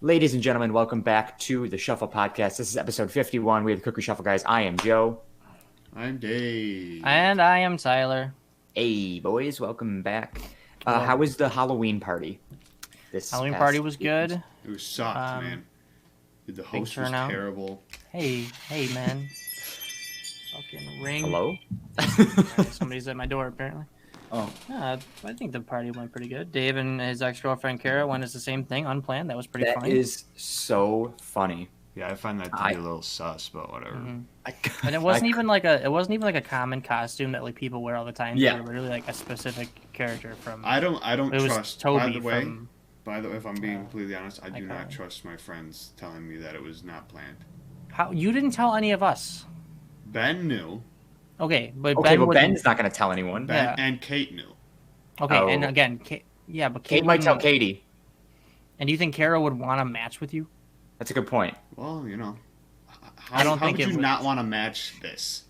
Ladies and gentlemen, welcome back to the Shuffle Podcast. This is episode 51. We have the Cookie Shuffle guys. I am Joe. I'm Dave. And I am Tyler. Hey, boys, welcome back. Hello. How was the Halloween party? Halloween party was good. It was sucked, man. The host was turnout. terrible. Hey, man. Fucking ring. Hello? Somebody's at my door, apparently. Oh. I think the party went pretty good. Dave and his ex-girlfriend Kara went as the same thing, unplanned. That was pretty That funny. is so funny. Yeah, I find that to be a little sus, but whatever. Mm-hmm. And it wasn't even like a common costume that like people wear all the time. Yeah. They were literally like a specific character from. I don't It was trust. Toby By the way, if I'm being completely honest, I do iCarly. not trust my friends telling me that it was not planned. How you didn't tell any of us? Ben knew. Okay, but Okay, Ben well, wouldn't- Ben's not going to tell anyone. Ben Yeah. and Kate knew. Okay, Oh. and again, but Kate might tell wouldn't- Katie. And do you think Kara would want to match with you? That's a good point. Well, you know. I don't how think would it you would. not want to match this?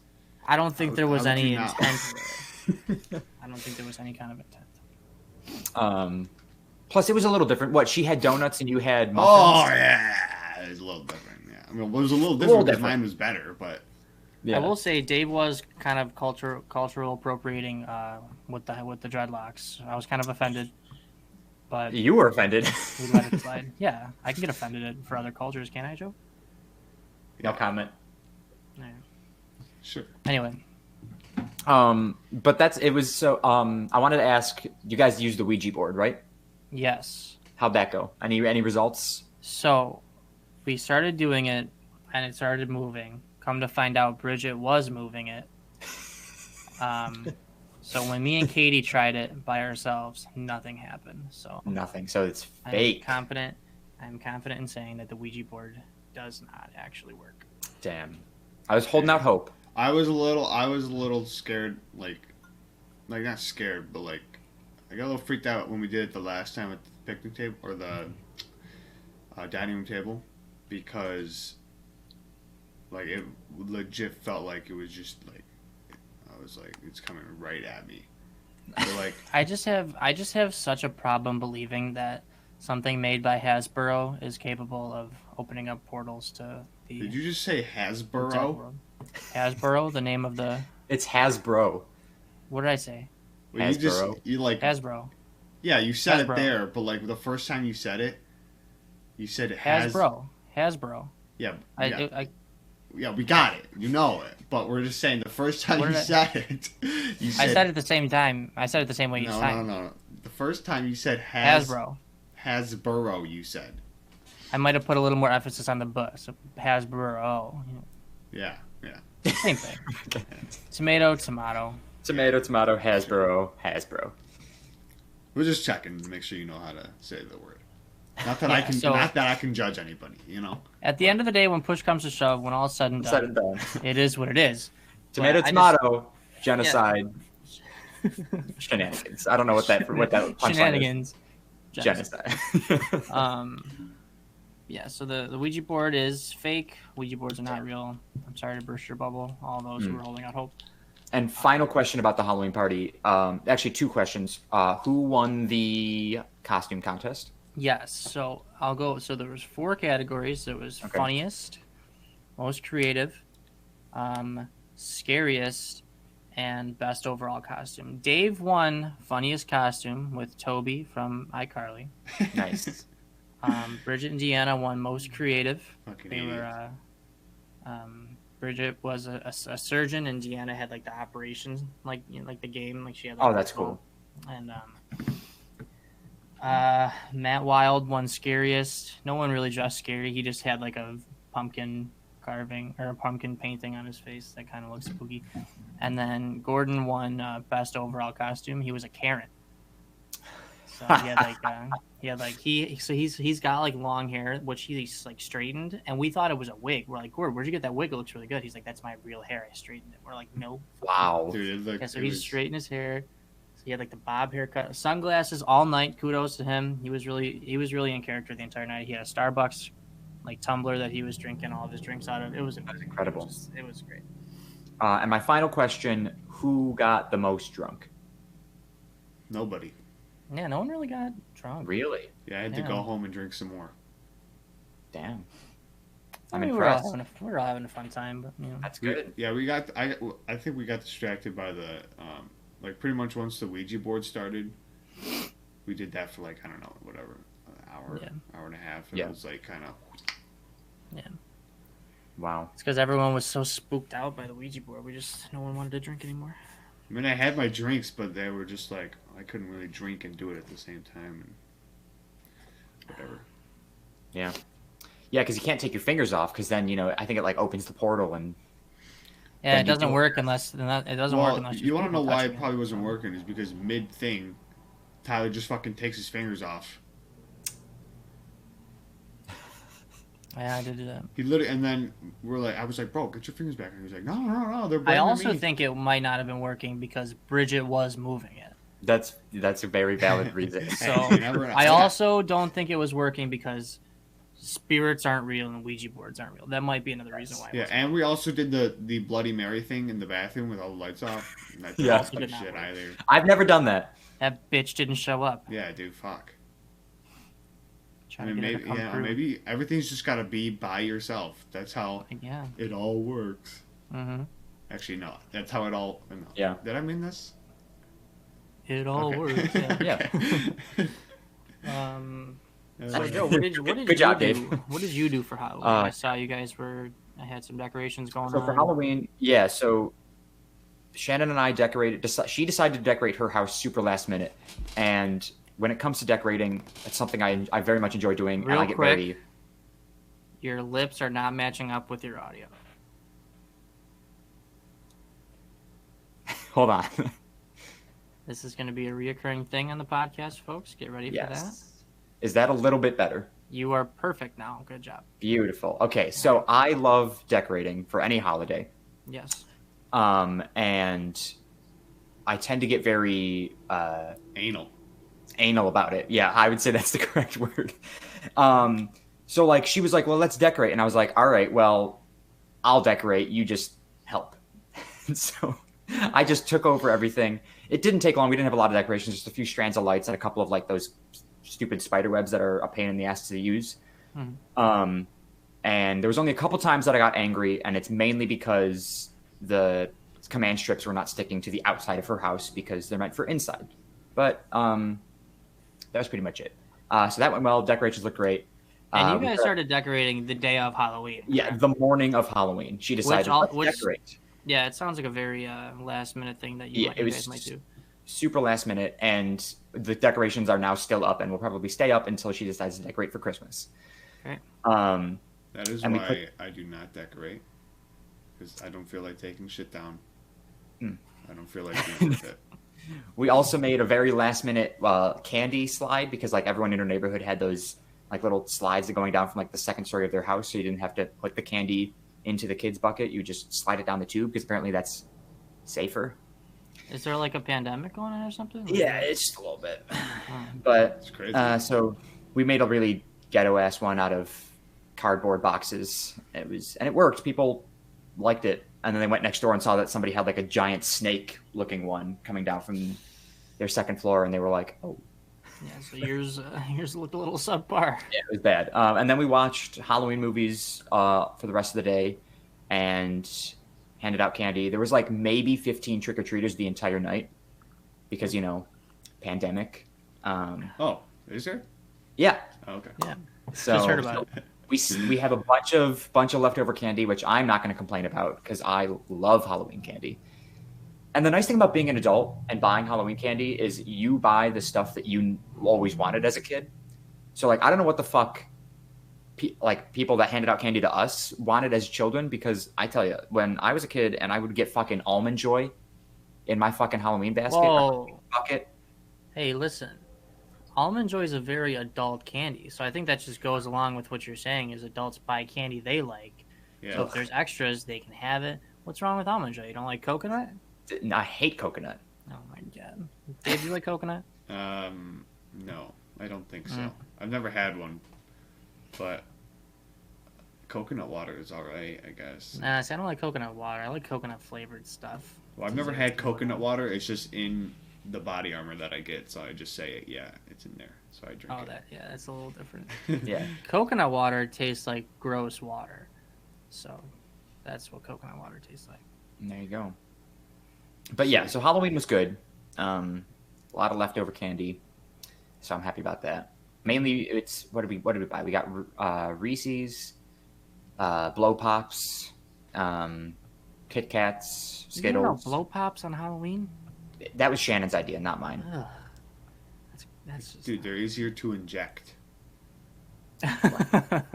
I don't think there was How would any you not? intent. I don't think there was any kind of intent. Plus, it was a little different. What, she had donuts and you had Oh, muffins? yeah. It was a little different, yeah. I mean, it was a little little different because different. mine was better, but... Yeah. I will say Dave was kind of cultural appropriating with the dreadlocks. I was kind of offended, but You were offended. we let it slide. Yeah, I can get offended for other cultures, can't I, Joe? No comment. Yeah. Sure. Anyway, But it was so, I wanted to ask, you guys used the Ouija board, right? yes. How'd that go? Any results? So we started doing it, and it started moving. Come to find out, Bridget was moving it. So when me and Katie tried it by ourselves, nothing happened. So Nothing. So it's I'm fake. confident in saying that the Ouija board does not actually work. Damn. I was holding out hope. I was a little scared, like not scared, but like I got a little freaked out when we did it the last time at the picnic table or the dining room table, because like it legit felt like it was just like I was like it's coming right at me. So, like I just have such a problem believing that something made by Hasbro is capable of opening up portals to the did you just say dead Hasbro? world. Hasbro, the name of the It's Hasbro. what did I say? Well, you just Hasbro. you like Hasbro. yeah you said Hasbro. it there, but like the first time you said it, you said Hasbro. Hasbro. Yeah, I, yeah. Yeah, we got it. You know it. But we're just saying the first time What you did said it, you I said... said it at the same time. I said it the same way each No, time. no. The first time you said Hasbro. Hasbro, you said. I might have put a little more emphasis on the "but." So Hasbro. Yeah. Same thing. Tomato. Tomato, Hasbro. We're just checking to make sure you know how to say the word. Not that Yeah, not that I can judge anybody, you know? At the end of the day, when push comes to shove, when all is said and Said and done, done. it is what it is. Tomato, But I tomato, genocide, shenanigans. I don't know what that punchline is. Shenanigans. Genocide. Yeah, so the Ouija board is fake. Ouija boards are not real. I'm sorry to burst your bubble, all those who are holding out hope. And final question about the Halloween party. Actually, two questions. Who won the costume contest? Yes, so I'll go. So there was 4 categories. There was Okay. funniest, most creative, scariest, and best overall costume. Dave won funniest costume with Toby from iCarly. Nice. Bridget and Deanna won most creative. Fucking They idiot. were. Bridget was a surgeon, and Deanna had like the operations, like like the game, like she had. Like, Oh, that's cool. And Matt Wild won scariest. No one really dressed scary. He just had like a pumpkin carving or a pumpkin painting on his face that kind of looks spooky. And then Gordon won best overall costume. He was a Karen. So he's got like long hair, which he's like straightened, and we thought it was a wig. We're like, Gordon, where'd you get that wig? It looks really good. He's like, that's my real hair. I straightened it. We're like, no. Wow. Dude, it looked, Yeah, so it he was- straightened his hair. So he had like the bob haircut, sunglasses all night. Kudos to him. He was really in character the entire night. He had a Starbucks like tumbler that he was drinking all of his drinks out of. It was amazing. incredible. It was great. And my final question: who got the most drunk? Nobody. Yeah, no one really got drunk. Really? Yeah, I had to Yeah. go home and drink some more. Damn. I I'm mean, we're all impressed. having a fun time, but you know. That's good. Yeah, we got. I think we got distracted by the like pretty much once the Ouija board started, we did that for like I don't know whatever an hour, Yeah. hour and a half. And Yeah. It was like kind of Wow. It's because everyone was so spooked out by the Ouija board. No one wanted to drink anymore. I mean, I had my drinks, but they were just like I couldn't really drink and do it at the same time, and whatever. Yeah, because you can't take your fingers off, because then I think it like opens the portal and Yeah, Then it you doesn't do- work unless it doesn't work Well, unless you want to know people why touching it probably wasn't working is because mid thing, Tyler just fucking takes his fingers off. Yeah, I did do that. He literally, and then I was like, bro, get your fingers back. And he was like, no, they're I blaming also me. think it might not have been working because Bridget was moving it. that's a very valid reason. So You never know. I also don't think it was working because spirits aren't real and Ouija boards aren't real. That might be another reason why. It Yeah, wasn't. and we also did the Bloody Mary thing in the bathroom with all the lights off. And that Yeah. also Did not shit work. either. I've never done that. That bitch didn't show up. Yeah, dude, fuck. I Trying mean, to get her to come through. maybe everything's just got to be by yourself. That's how Yeah. it all works. Mm-hmm. Actually, no. That's how it all. No. Yeah. Did I mean this? It all Okay. works. Yeah. Yeah. So Joe, what did Good you job, do? Dave. What did you do for Halloween? I saw you guys I had some decorations going So on. for Halloween, so Shannon and I decorated. She decided to decorate her house super last minute, and when it comes to decorating, it's something I very much enjoy doing, Real and I get quick. very. Your lips are not matching up with your audio. Hold on. This is going to be a reoccurring thing on the podcast, folks. Get ready for that. Yes. Is that a little bit better? You are perfect now. Good job. Beautiful. Okay, so I love decorating for any holiday. Yes. And I tend to get very Anal. anal about it. Yeah, I would say that's the correct word. So like she was like, well, let's decorate. And I was like, all right, well, I'll decorate. You just help. So I just took over everything. It didn't take long. We didn't have a lot of decorations, just a few strands of lights and a couple of like those stupid spider webs that are a pain in the ass to use. Mhm. And there was only a couple times that I got angry, and it's mainly because the command strips were not sticking to the outside of her house because they're meant for inside. But that was pretty much it. So that went well. Decorations looked great. And you guys started decorating the day of Halloween. Yeah, correct? the morning of Halloween, she decided let's decorate. Yeah, it sounds like a very last minute thing that you, Yeah, it was guys might do. super last minute, and the decorations are now still up and will probably stay up until she decides to decorate for Christmas. Okay. That is And we why I do not decorate. Because I don't feel like taking shit down. Hmm. I don't feel like dealing with it. We also made a very last minute candy slide because like everyone in our neighborhood had those like little slides that going down from like the second story of their house, so you didn't have to put the candy into the kids bucket. You just slide it down the tube because apparently that's safer. Is there like a pandemic going on or something? Yeah, it's just a little bit. Oh. But It's crazy. so we made a really ghetto ass one out of cardboard boxes. And it worked. People liked it, and then they went next door and saw that somebody had like a giant snake looking one coming down from their second floor, and they were like, "Oh, Yeah, so yours looked a little subpar. yeah, it was bad." And then we watched Halloween movies for the rest of the day, and handed out candy. There was like maybe 15 trick or treaters the entire night because pandemic. Oh, is there? Yeah. Oh, okay. Yeah. So Just heard about it. we have a bunch of leftover candy, which I'm not going to complain about because I love Halloween candy. And the nice thing about being an adult and buying Halloween candy is you buy the stuff that you always wanted as a kid. So like I don't know what the fuck people that handed out candy to us wanted as children, because I tell you, when I was a kid and I would get fucking Almond Joy in my fucking Halloween basket, Whoa. bucket. Hey, listen. Almond Joy is a very adult candy, so I think that just goes along with what you're saying is adults buy candy they like. Yeah. So if there's extras, they can have it. What's wrong with Almond Joy? You don't like coconut? I hate coconut. Oh my god. Dave, do you like coconut? No, I don't think so. Mm. I've never had one, but coconut water is all right, I guess. Nah, see, I don't like coconut water. I like coconut flavored stuff. Well, I've never had coconut water. It's just in the body armor that I get, so I just say, yeah, it's in there, so I drink Oh, it. that's a little different. Yeah. Coconut water tastes like gross water, so that's what coconut water tastes like. And there you go. But yeah, so Halloween was good. A lot of leftover candy, so I'm happy about that. Mainly, it's what did we buy? We got Reese's, Blow Pops, Kit Kats, You know Skittles. blow pops on Halloween? That was Shannon's idea, not mine. Ugh. That's just... Dude, they're easier to inject. The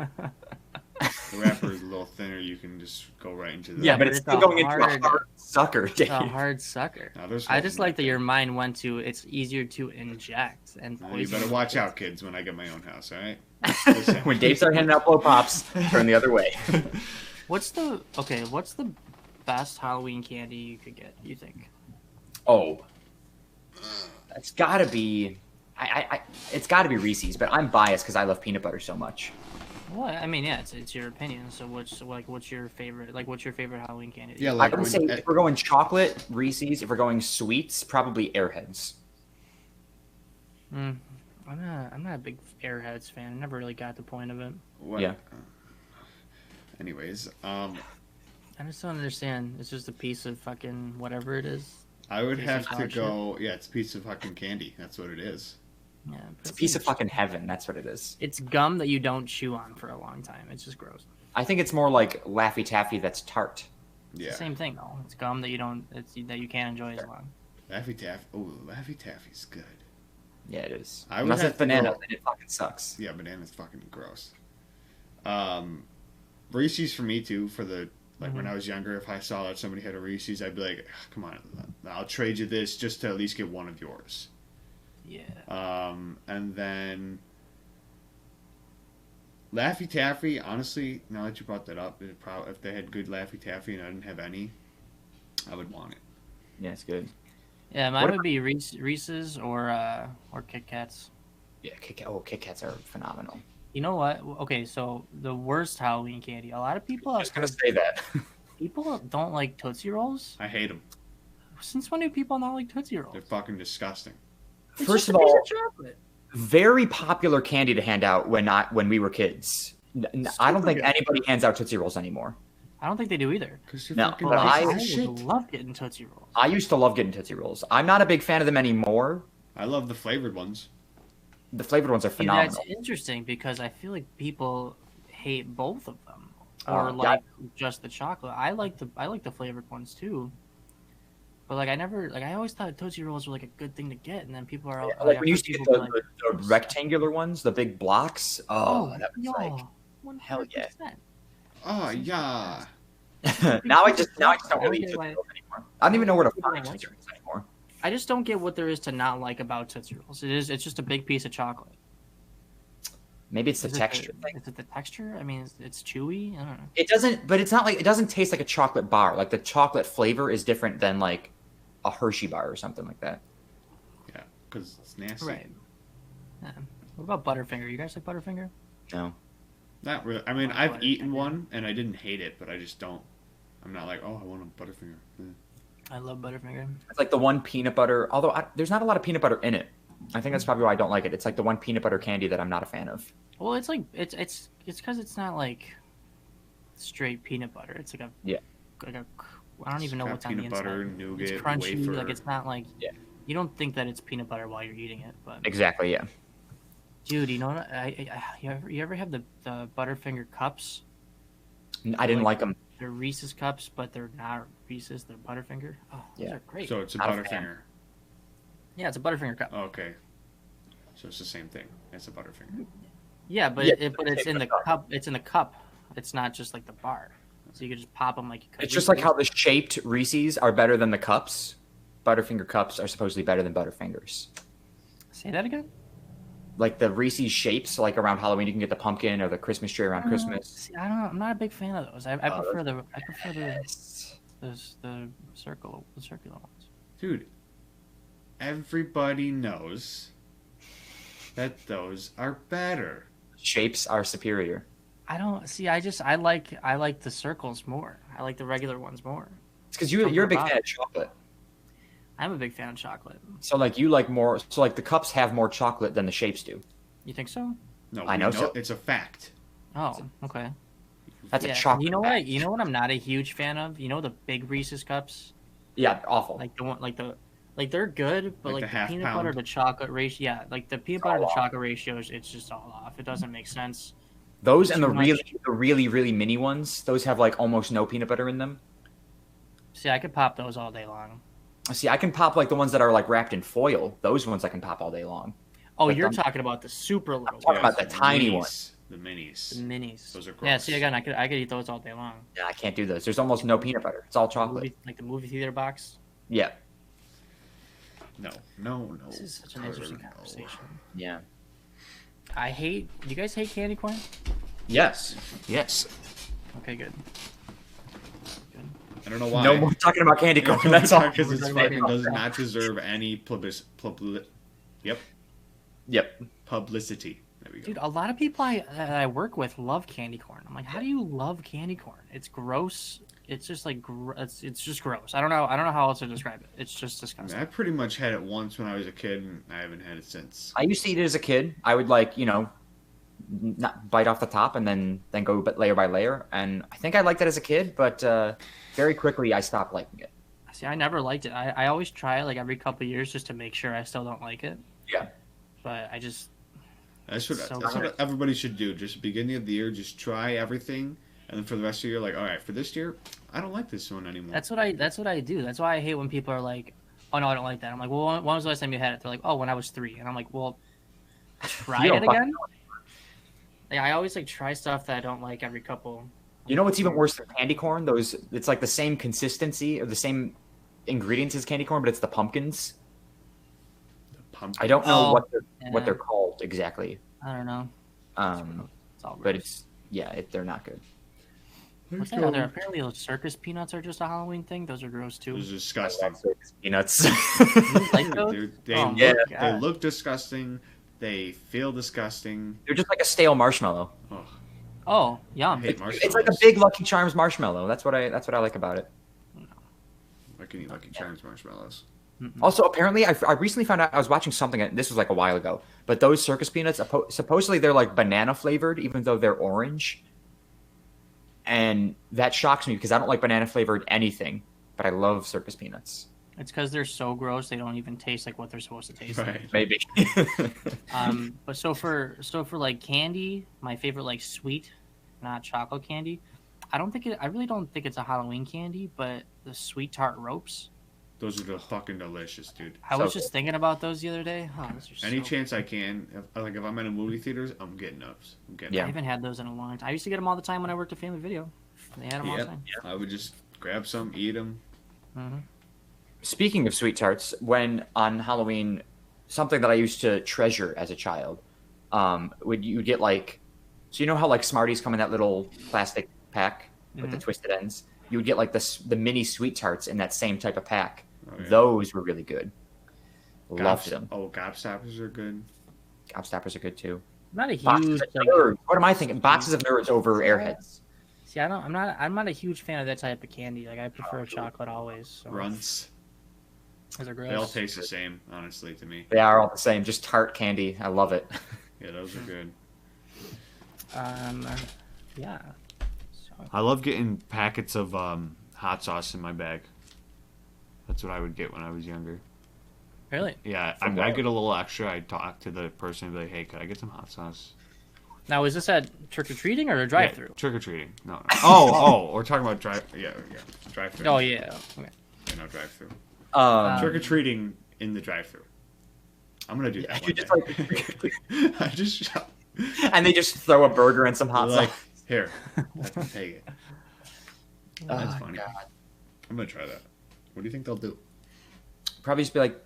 wrapper is a little thinner. You can just go right into the. Yeah, but it's it's still a going into a hard- hard sucker, Dave. a hard sucker. Now, there's I holes just in like that thing. your mind went to it's easier to inject and Now, poison. you better watch out, kids, when I get my own house. All right. Listen. When Dave started handing out Blow Pops, turn the other way. What's the best Halloween candy you could get? You think? Oh, it's got to be. It's got to be Reese's, but I'm biased because I love peanut butter so much. Well, I mean, yeah, it's your opinion. So what's your favorite? Like, what's your favorite Halloween candy? Yeah, I like would say if we're going chocolate, Reese's. If we're going sweets, probably Airheads. I'm not a big Airheads fan. I never really got the point of it. what? Yeah. Anyways, I just don't understand. It's just a piece of fucking whatever it is. I would Piece have of to dog go. Yeah, it's a piece of fucking candy. That's what it is. Yeah, but It's a piece of fucking heaven. That's what it is. It's gum that you don't chew on for a long time. It's just gross. I think it's more like Laffy Taffy that's tart. It's Yeah. the same thing though. It's gum that you don't. That you can't enjoy as long. Laffy Taffy. Oh, Laffy Taffy's good. Yeah, it is. I would Unless have it's to banana, go- then it fucking sucks. Yeah, banana's fucking gross. Reese's for me too. For the like when I was younger, if I saw that somebody had a Reese's, I'd be like, "Come on, I'll trade you this just to at least get one of yours." Yeah. And then Laffy Taffy. Honestly, now that you brought that up, if they had good Laffy Taffy and I didn't have any, I would want it. Yeah, it's good. Yeah, mine What would be Reese's or Kit Kats. Yeah, Kit Kats are phenomenal. You know what? Okay, so the worst Halloween candy. A lot of people I was gonna say that. people don't like Tootsie Rolls. I hate them. Since when do people not like Tootsie Rolls? They're fucking disgusting. It's First just of a piece all, chocolate. very popular candy to hand out when we were kids. I don't think good. anybody hands out Tootsie Rolls anymore. I don't think they do either. Because you're No, fucking but I pieces of would shit. love getting Tootsie Rolls. I used to love getting Tootsie Rolls. I'm not a big fan of them anymore. I love the flavored ones. The flavored ones are See, that's phenomenal. interesting because I feel like people hate both of them, Oh, or yeah. like just the chocolate. I like the flavored ones too, but like I always thought Tootsie Rolls were like a good thing to get, and then people are Like I've when you heard used to get people be the rectangular ones, the big blocks. Oh, that was like. 100%. hell yeah. Oh yeah. now I just don't really eat Okay, Tootsie like- Rolls anymore. I don't even know where to People find don't like Tootsie Rolls anymore. I just don't get what there is to not like about Tootsie Rolls. It's just a big piece of chocolate. Maybe it's the Is it texture thing. Is it the texture? I mean, it's chewy. I don't know. It doesn't, but it's not like it doesn't taste like a chocolate bar. Like the chocolate flavor is different than like a Hershey bar or something like that. Yeah. Because it's nasty. Right. Yeah. What about Butterfinger? You guys like Butterfinger? No, Not really. I mean, Oh, I've Butterfinger. eaten one and I didn't hate it, but I just don't. I'm not like, oh, I want a Butterfinger. I love Butterfinger. it's like the one peanut butter. Although there's not a lot of peanut butter in it. I think that's probably why I don't like it. It's like the one peanut butter candy that I'm not a fan of. Well, it's like it's because it's not like straight peanut butter. It's like a I don't even know got what's on the peanut inside. butter, nougat, It's crunchy. wafer. Like it's not like Yeah. You don't think that it's peanut butter while you're eating it, but Exactly. Yeah. dude, you know what? You ever have the Butterfinger cups? I didn't like them. They're Reese's cups, but they're not Reese's. They're Butterfinger. Oh, those Yeah. are great. So it's a Not a fan. Butterfinger. Yeah, it's a Butterfinger cup. Oh, okay. So it's the same thing. It's a Butterfinger. Yeah, but Yeah, but it's in the cup. It's in the cup. It's not just like the bar. So you could just pop them like you could. It's just like how the shaped Reese's are better than the cups. Butterfinger cups are supposedly better than Butterfingers. Say that again. like the Reese's shapes, like around Halloween, you can get the pumpkin or the Christmas tree around Christmas. See, I don't know. I'm not a big fan of those. I prefer the Yes. the circular ones. Dude, everybody knows that those are better. Shapes are superior. I don't see. I like the circles more. I like the regular ones more. It's because you're a big fan of chocolate. I'm a big fan of chocolate. So like you like more. So like the cups have more chocolate than the shapes do. You think so? No, I know so. it's a fact. Oh, okay. That's Yeah. a chocolate. You know pack. what? You know what? I'm not a huge fan of. You know the big Reese's cups, Yeah, awful. like the one, like they're good, but Like like the the half peanut pound? butter to chocolate ratio. Yeah, like the peanut butter all to off. chocolate ratios. It's just all off. It doesn't make sense. Those and too much. the really mini ones. Those have like almost no peanut butter in them. See, I could pop those all day long. See, I can pop like the ones that are like wrapped in foil. Those ones I can pop all day long. Oh, But you're them- talking about the super little talking ones, about the tiny one. The minis. the minis. Those are Yeah, gross. see, again, I could eat those all day long. Yeah, I can't do those. There's almost no peanut butter. It's all chocolate. Like the movie theater box. Yeah, No. This is such an Carter, interesting no. conversation. yeah. I hate. Do you guys hate candy corn? Yes. Yes. Okay, good. I don't know why. No more talking about candy corn. That's all. Because it's We're fucking talking does about not deserve any Yep. publicity. There we go. Dude, a lot of people I work with love candy corn. I'm like, how do you love candy corn? It's gross. It's just like it's just gross. I don't know how else to describe it. It's just I disgusting. mean, I pretty much had it once when I was a kid, and I haven't had it since. I used to eat it as a kid. I would like, not bite off the top and then go layer by layer. And I think I liked it as a kid, but very quickly I stopped liking it. See, I never liked it. I always try it like every couple of years just to make sure I still don't like it. Yeah. But I just That's So what gross. everybody should do. Just beginning of the year, just try everything, and then for the rest of the year, like, all right, for this year, I don't like this one anymore. that's what I do. That's why I hate when people are like, "Oh no, I don't like that." I'm like, "Well, when was the last time you had it?" They're like, "Oh, when I was 3." And I'm like, "Well, try You it don't fucking again." Like, I always like try stuff that I don't like every couple. You know what's even worse than candy corn? It's like the same consistency or the same ingredients as candy corn, but it's the pumpkins. The pumpkin. I don't know Oh, what yeah. they're called exactly. I don't know. It's all But gross. they're not good. What's that other? Apparently, those circus peanuts are just a Halloween thing. Those are gross It too. was disgusting. Peanuts. Like those? They Oh, yeah. look, God. they look disgusting. They feel disgusting. They're just like a stale marshmallow. Oh, Oh, I yum. hate It's like a marshmallows. big Lucky Charms marshmallow. That's what I like about it. I can eat Lucky Charms marshmallows. Mm-mm. Also, apparently, I recently found out I was watching something. This was like a while ago, but those circus peanuts supposedly they're like banana flavored, even though they're orange. And that shocks me because I don't like banana flavored anything, but I love circus peanuts. It's because they're so gross they don't even taste like what they're supposed to taste like. Right. Maybe. But so for like candy, my favorite like sweet, not chocolate candy. I really don't think it's a Halloween candy, but the sweet tart ropes. Those are the fucking delicious, dude. I was So just thinking about those the other day. Oh, those are Any so chance I can, if I'm in a movie theaters, I'm getting those. I'm getting Yeah. I haven't had those in a long time. I used to get them all the time when I worked at Family Video. They had them all the Yep. time. I would just grab some, eat them. Hmm. Speaking of sweet tarts, when on Halloween, something that I used to treasure as a child, would you get like, so you know how like Smarties come in that little plastic pack with the twisted ends? You would get like the mini sweet tarts in that same type of pack. Oh, yeah. Those were really good. Loved them. Oh, Gobstoppers are good. Gobstoppers are good too. I'm not a Boxes huge of like, Nerds. What am I thinking? Boxes of Nerds over Airheads. see. I'm not a huge fan of that type of candy. Like I prefer chocolate always. So. Runts. Those are gross. They all taste the same, honestly, to me. They are all the same, just tart candy. I love it. Yeah, those are good. Yeah. So, I love getting packets of hot sauce in my bag. That's what I would get when I was younger. really? Yeah, From I where? get a little extra. I talk to the person and be like, hey, could I get some hot sauce? Now, is this at trick or treating or a drive-through? Trick or treating. No. Oh, we're talking about drive. Yeah. Drive through. Oh yeah. Okay. No, drive through. Um, Trick or treating in the drive through. I'm gonna do that you one just day. I just and they just throw a burger and some hot like sauce. here. Take it. That's Oh, funny. God. I'm gonna try that. What do you think they'll do? Probably just be like,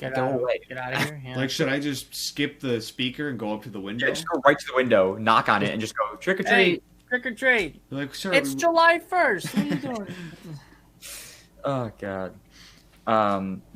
go away. Get out of here. Yeah. Like, should I just skip the speaker and go up to the window? Yeah, just go right to the window, knock on it, and just go trick or treat. Hey, trick or treat. They're like, sir, It's July 1st. What are you doing? Oh God.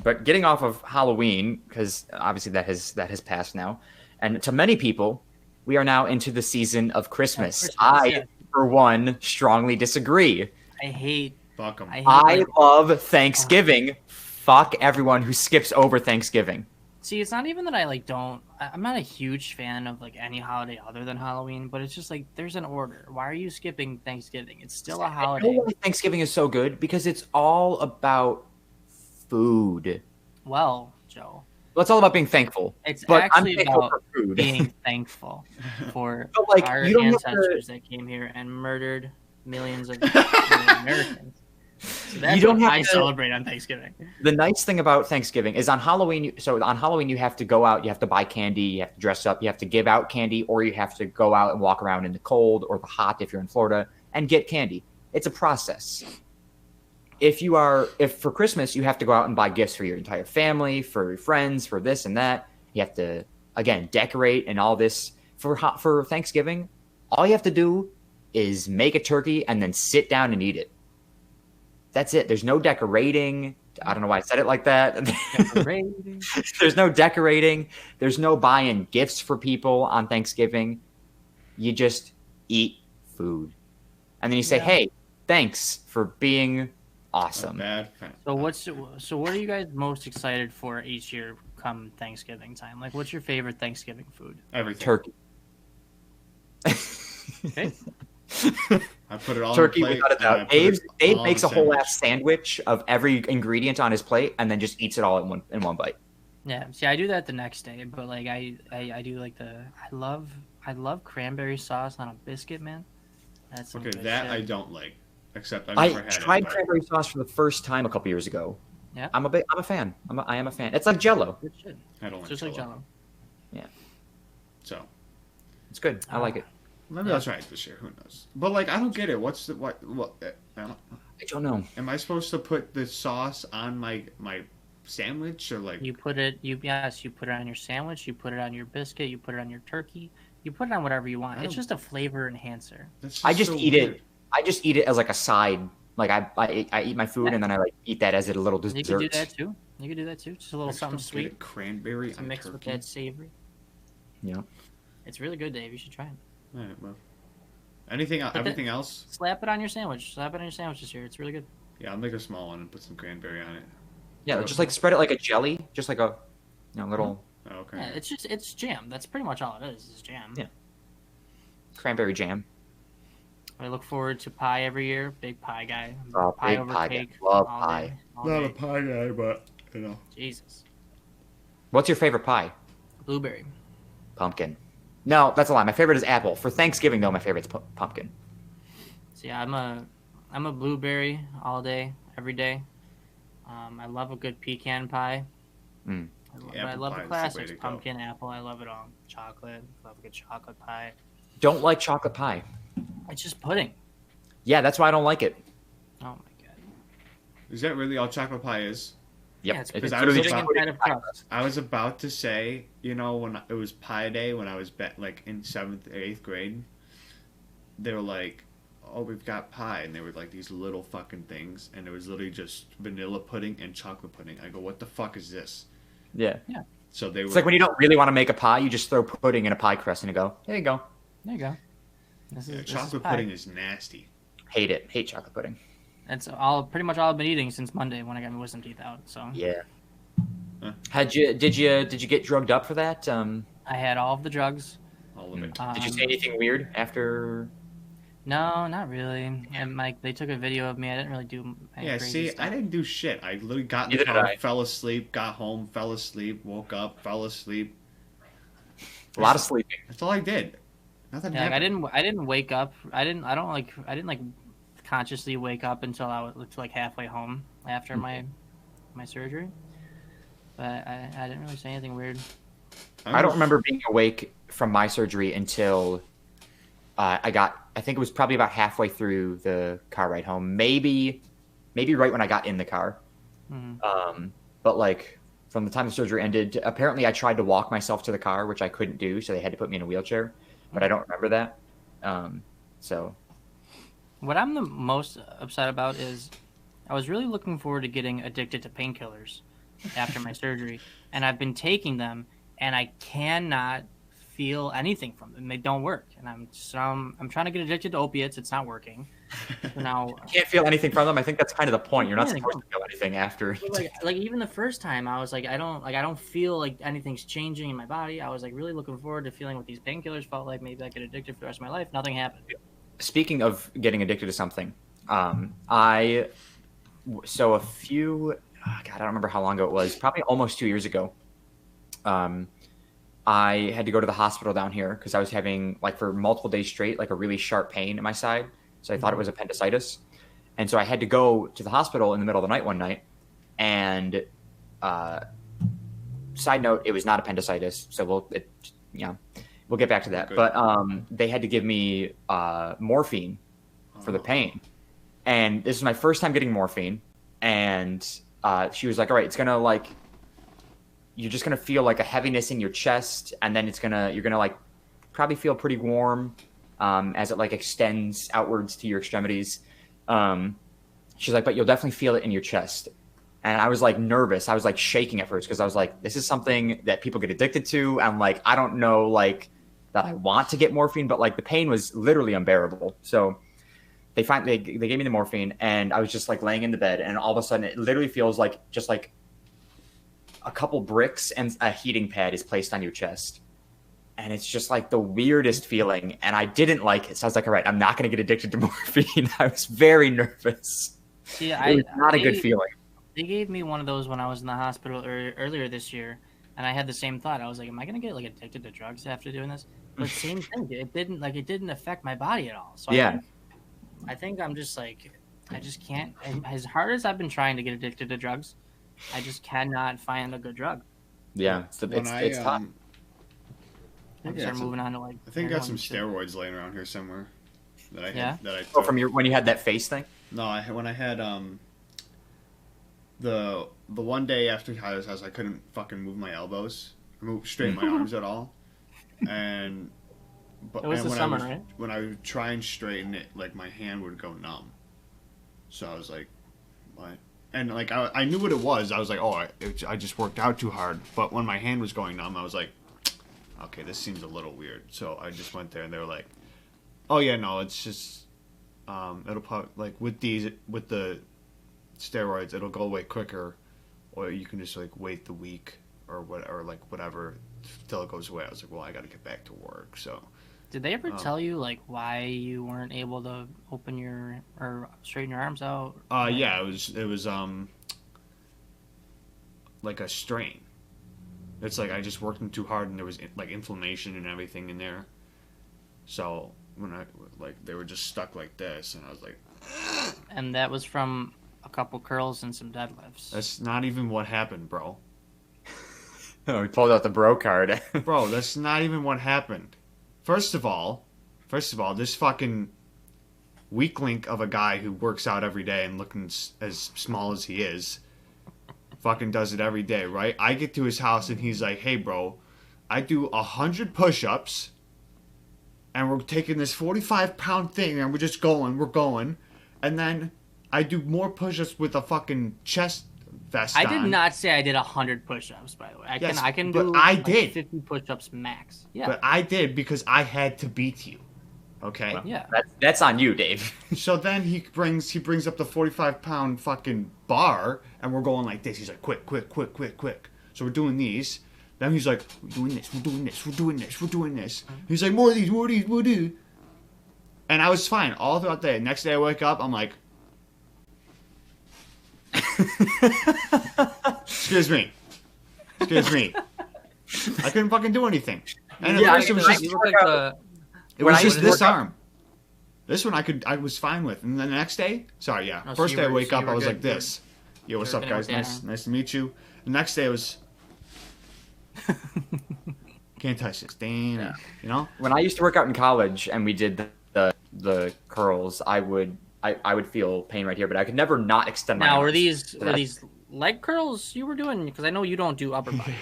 But getting off of Halloween, because obviously that has passed now, and to many people, we are now into the season of Christmas. Christmas, I, yeah. for one, strongly disagree. I hate. fuck them. I hate. I like, love Thanksgiving fuck everyone who skips over Thanksgiving. See, it's not even that I like don't. I'm not a huge fan of like any holiday other than Halloween, but it's just like there's an order. Why are you skipping Thanksgiving? It's still a I know holiday. why Thanksgiving is so good because it's all about food. Well, Joe, Well, it's all about being thankful. it's But I'm actually thankful about for food. being thankful for But, like, our you don't have to- ancestors that came here and murdered millions of Americans. So that's You don't what have I to- celebrate on Thanksgiving. The nice thing about Thanksgiving is on Halloween. So on Halloween, you have to go out, you have to buy candy, you have to dress up, you have to give out candy, or you have to go out and walk around in the cold or the hot if you're in Florida and get candy. It's a process. If for Christmas, you have to go out and buy gifts for your entire family, for your friends, for this and that. You have to, again, decorate and all this. For Thanksgiving, all you have to do is make a turkey and then sit down and eat it. That's it. There's no decorating. I don't know why I said it like that. Decorating. There's no decorating. There's no buying gifts for people on Thanksgiving. You just eat food. And then you say, hey, thanks for being awesome. Bad. So what are you guys most excited for each year come Thanksgiving time? Like, what's your favorite Thanksgiving food? Everything. Turkey. Okay. I put it all Turkey on the plate. without a and I doubt. put it Dave all makes a on whole sandwich. ass sandwich of every ingredient on his plate and then just eats it all in one bite. Yeah. See, I do that the next day, but like I do like I love cranberry sauce on a biscuit, man. That's some Okay, good that shit. I don't like. Except I've I never had tried it. but- cranberry sauce for the first time a couple years ago. Yeah. I'm a fan. I am a fan. It's like Jello. Good shit. I don't like Just like Jell-O. Jello. So It's good. I like it. maybe Yeah. I'll try it this year. Who knows? But like, I don't get it. What? I don't know. Am I supposed to put the sauce on my sandwich or like? You put it on your sandwich, you put it on your biscuit, you put it on your turkey, you put it on whatever you want. I It's don't- just a flavor enhancer. That's I just so eat weird. it. I just eat it as like a side. Like I eat my food Yeah. and then I like eat that as a little You dessert. could do that too. You could do that too. Just a I little just something don't get sweet it. Cranberry to on mix with turkey. that savory. Yeah. It's really good, Dave. You should try it. All right, well. Anything? Everything else? Slap it on your sandwich. Slap it on your sandwich this year. It's really good. Yeah, I'll make a small one and put some cranberry on it. Yeah, just like spread it like a jelly, just like a little Oh, okay. Yeah, it's jam. That's pretty much all it is jam. Yeah. cranberry jam. I look forward to pie every year. Big pie guy. Oh, Pie big over pie guy. cake. Love all pie. day, all Not day. a pie guy, but Jesus. What's your favorite pie? Blueberry. Pumpkin. No, that's a lie. My favorite is apple. For Thanksgiving, though, my favorite's pumpkin. See, I'm a blueberry all day, every day. I love a good pecan pie. Mm. But Yeah, I apple love pie the is the way classics: to go. pumpkin, apple. I love it all. Chocolate. Love a good chocolate pie. Don't like chocolate pie. It's just pudding. Yeah, that's why I don't like it. Oh my god. is that really all chocolate pie is? Yep. Yeah, it's It's I pudding was literally about- inside of crust. I was about to say, when it was Pie Day, when I was like in 7th, 8th grade, they were like, "Oh, we've got pie," and they were like these little fucking things, and it was literally just vanilla pudding and chocolate pudding. I go, "What the fuck is this?" Yeah. So they were. It's like when you don't really want to make a pie, you just throw pudding in a pie crust and you go, there you go. There you go. This Yeah, is chocolate pie. pudding is nasty. Hate it. Hate chocolate pudding. That's pretty much all I've been eating since Monday when I got my wisdom teeth out. So Yeah. Huh? Did you get drugged up for that? I had all of the drugs. All of it. Did you say anything weird after? No, not really. And like they took a video of me. I didn't really do any Yeah, crazy see, stuff. I didn't do shit. I literally got in the Neither did car, I. fell asleep, got home, fell asleep, woke up, fell asleep. A lot of sleeping. That's all I did. Nothing Yeah, like happened. I didn't wake up. I didn't like consciously wake up until I was like halfway home after my surgery. But I didn't really say anything weird. I don't remember being awake from my surgery until I think it was probably about halfway through the car ride home. Maybe right when I got in the car. Mhm. But like from the time the surgery ended, apparently I tried to walk myself to the car, which I couldn't do, so they had to put me in a wheelchair. But I don't remember that. So What I'm the most upset about is I was really looking forward to getting addicted to painkillers after my surgery, and I've been taking them, and I cannot feel anything from them. They don't work, and I'm trying to get addicted to opiates. It's not working. So now, Can't feel anything from them. I think that's kind of the point. You're not Yeah, supposed to feel anything after. but, like even the first time, I was like, I don't feel like anything's changing in my body. I was like really looking forward to feeling what these painkillers felt like. Maybe I get addicted for the rest of my life. Nothing happened. Speaking of getting addicted to something, God, I don't remember how long ago it was. Probably almost 2 years ago. I had to go to the hospital down here because I was having, like, for multiple days straight, like a really sharp pain in my side. So I thought it was appendicitis. And so I had to go to the hospital in the middle of the night one night. And side note, it was not appendicitis. So we'll get back to that. Good. But they had to give me morphine for the pain. And this is my first time getting morphine. And she was like, all right, it's going to, like, you're just going to feel like a heaviness in your chest. And then you're going to like probably feel pretty warm as it like extends outwards to your extremities. She's like, but you'll definitely feel it in your chest. And I was like nervous. I was like shaking at first because I was like, this is something that people get addicted to. And like, I don't know, like, that I want to get morphine, but like the pain was literally unbearable. So they gave me the morphine, and I was just like laying in the bed, and all of a sudden it literally feels like just like a couple bricks and a heating pad is placed on your chest. And it's just like the weirdest feeling. And I didn't like it. So I was like, all right, I'm not going to get addicted to morphine. I was very nervous. See, It was not a good feeling. They gave me one of those when I was in the hospital earlier this year, and I had the same thought. I was like, am I gonna get like addicted to drugs after doing this? But same thing. It didn't affect my body at all. So Yeah. I think I'm just like, I just can't. As hard as I've been trying to get addicted to drugs, I just cannot find a good drug. Yeah. It's tough. I start moving on to like. I think I got some heroin steroids laying around here somewhere that I had, Yeah? that I Oh, took. from when you had that face thing? No, when I had the one day after Tyler's house, I couldn't fucking move my elbows, straighten my arms at all, and It was the summer, right? When I would try and straighten it, like my hand would go numb. So I was like, what? And like I knew what it was. I was like, oh, I just worked out too hard. But when my hand was going numb, I was like, okay, this seems a little weird. So I just went there, and they were like, oh yeah, no, it's just it'll probably, like with the steroids, it'll go away quicker, or you can just like wait the week or whatever till it goes away. I was like, well, I got to get back to work. So Did they ever tell you like why you weren't able to open your or straighten your arms out? yeah, it was like a strain. It's like I just worked them too hard, and there was like inflammation and everything in there. So when they were just stuck like this, and I was like, And that was from a couple curls and some deadlifts. that's not even what happened, bro. Oh, we pulled out the bro card. Bro, that's not even what happened. First of all, this fucking weak link of a guy who works out every day and looking as small as he is, fucking does it every day, right? I get to his house and he's like, hey, bro, I do 100 push-ups, and we're taking this 45-pound thing, and we're going, and then I do more push-ups with a fucking chest vest I on. did not say I did 100 push-ups, by the way. Yes, I can but do I like did. 50 push-ups max. Yeah. But I did because I had to beat you. Okay? Yeah. That's on you, Dave. So then he brings up the 45-pound fucking bar, and we're going like this. He's like, quick. So we're doing these. Then he's like, we're doing this. He's like, more of these. And I was fine all throughout the day. Next day I wake up, I'm like, excuse me. I couldn't fucking do anything. And Yeah, at first it was I- just, you look like the it was I just used to this work out- arm. This one I was fine with. And then the next day, sorry, yeah. Oh, so First you day I were- wake so you up, were I was good. like this. Yo, what's you up, were guys? good with that Nice to meet you. The next day it was, can't touch this. Damn. Yeah. You know? When I used to work out in college and we did the curls, I would feel pain right here, but I could never not extend my Now, arms. were these That's- leg curls you were doing? Because I know you don't do upper body.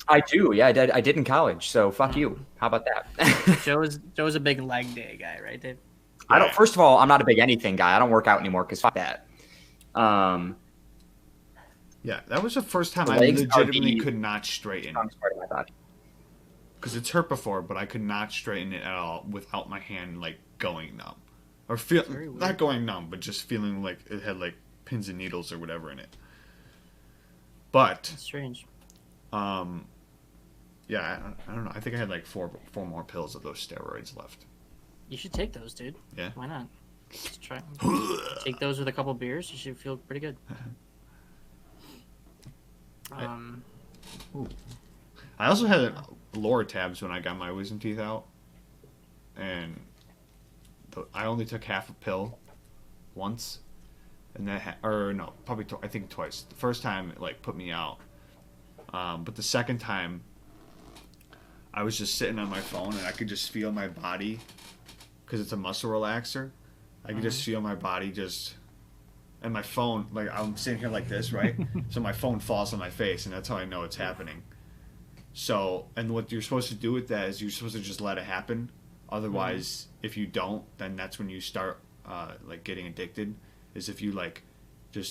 I do, yeah, I did in college. So fuck you. How about that? Joe's a big leg day guy, right, Dave? I don't. First of all, I'm not a big anything guy. I don't work out anymore because fuck that. Yeah, that was the first time I Legs are legitimately the- could not straighten. Strongest part of my body. Because it's hurt before, but I could not straighten it at all without my hand, like, going numb. or feel Very weird. not going numb, but just feeling like it had like pins and needles or whatever in it. But That's strange. yeah, I don't know. I think I had like four more pills of those steroids left. You should take those, dude. Yeah. Why not? Just try. Take those with a couple beers. You should feel pretty good. I also had lower tabs when I got my wisdom teeth out, and I only took half a pill once, and that or no, probably I think twice. The first time it like put me out, but the second time I was just sitting on my phone and I could just feel my body because it's a muscle relaxer. I could just feel my body just. And my phone, like I'm sitting here like this, right? So my phone falls on my face, and that's how I know it's happening. So, and what you're supposed to do with that is you're supposed to just let it happen. Otherwise, if you don't, then that's when you start like getting addicted. Is if you like you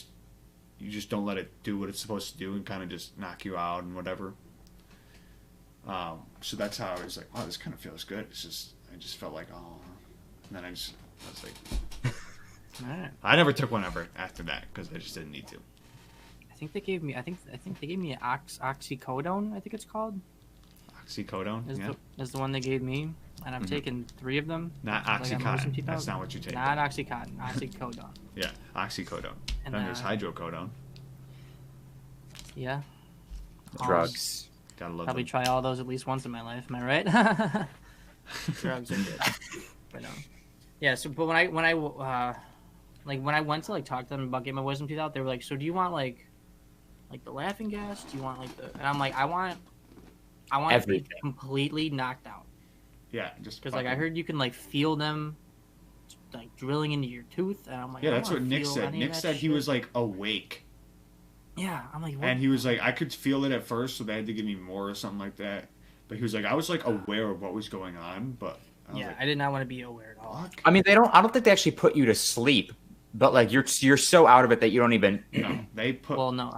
just don't let it do what it's supposed to do and kind of just knock you out and whatever. So that's how I was like, oh, this kind of feels good. I just felt like, oh, and then I was like. Alright. I never took one ever after that because I just didn't need to. I think they gave me. I think they gave me oxycodone. I think it's called. Oxycodone, Is the one they gave me, and I've taken 3 of them. Not Like, I'm losing Oxycontin. teeth That's out. not what you take. Not oxycontin. Oxycodone. Yeah, oxycodone. And, Then there's hydrocodone. Yeah. Drugs. Gotta love Probably them. try all those at least once in my life. Am I right? Drugs are good. But yeah. So, but when I went to like talk to them about getting my wisdom teeth out, they were like, "So do you want like the laughing gas? Do you want like the?" And I'm like, "I want to be Everything. completely knocked out." Yeah, just Because like I fucking- heard you can like feel them like drilling into your tooth, and I'm like, Yeah, I that's don't what wanna Nick feel said. any of Nick that said he shit. was like awake, Yeah, I'm like, what? and he was like, I could feel it at first, so they had to give me more or something like that. But he was like, I was like aware of what was going on, but I was Yeah, like, I did not want to be aware at all. fuck. I mean, I don't think they actually put you to sleep, but like you're so out of it that you don't even. No, they put. Well, no,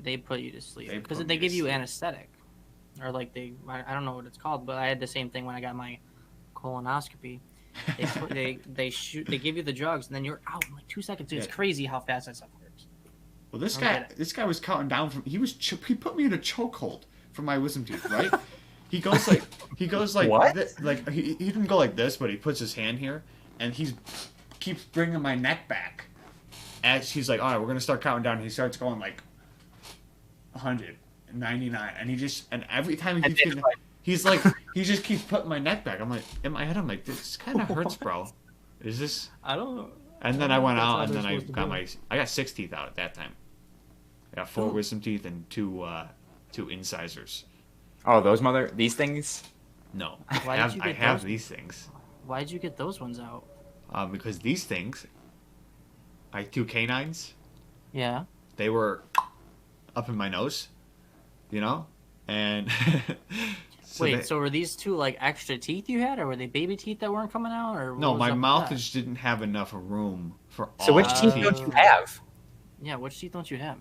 they put you to sleep They because put they me to give you sleep. anesthetic, or like I don't know what it's called, but I had the same thing when I got my colonoscopy. They give you the drugs and then you're out in like 2 seconds. Dude, it's Yeah. crazy how fast that stuff works. Well, this I guy, get it. this guy was counting down from. He put me in a chokehold for my wisdom teeth, right? He goes like What? Like he didn't go like this, but he puts his hand here, and keeps bringing my neck back. As he's like, all right, we're gonna start counting down. And he starts going like 100, 99, and every time And then, like- he's like, he just keeps putting my neck back. I'm like, in my head, I'm like, this kind of hurts, bro. Is this? I don't know. And then I went That's out, how and they're then I supposed to got I got 6 teeth out at that time. I got 4 wisdom teeth and two incisors. Oh, these things. No, Why did you I get have those? these things. Why'd you get those ones out? Because these things, I had 2 canines. Yeah. They were up in my nose, you know, and Wait, so were these 2 like extra teeth you had, or were they baby teeth that weren't coming out, or what no, was my up with mouth that? just didn't have enough room for all. So which the teeth Oh. don't you have? Yeah, which teeth don't you have?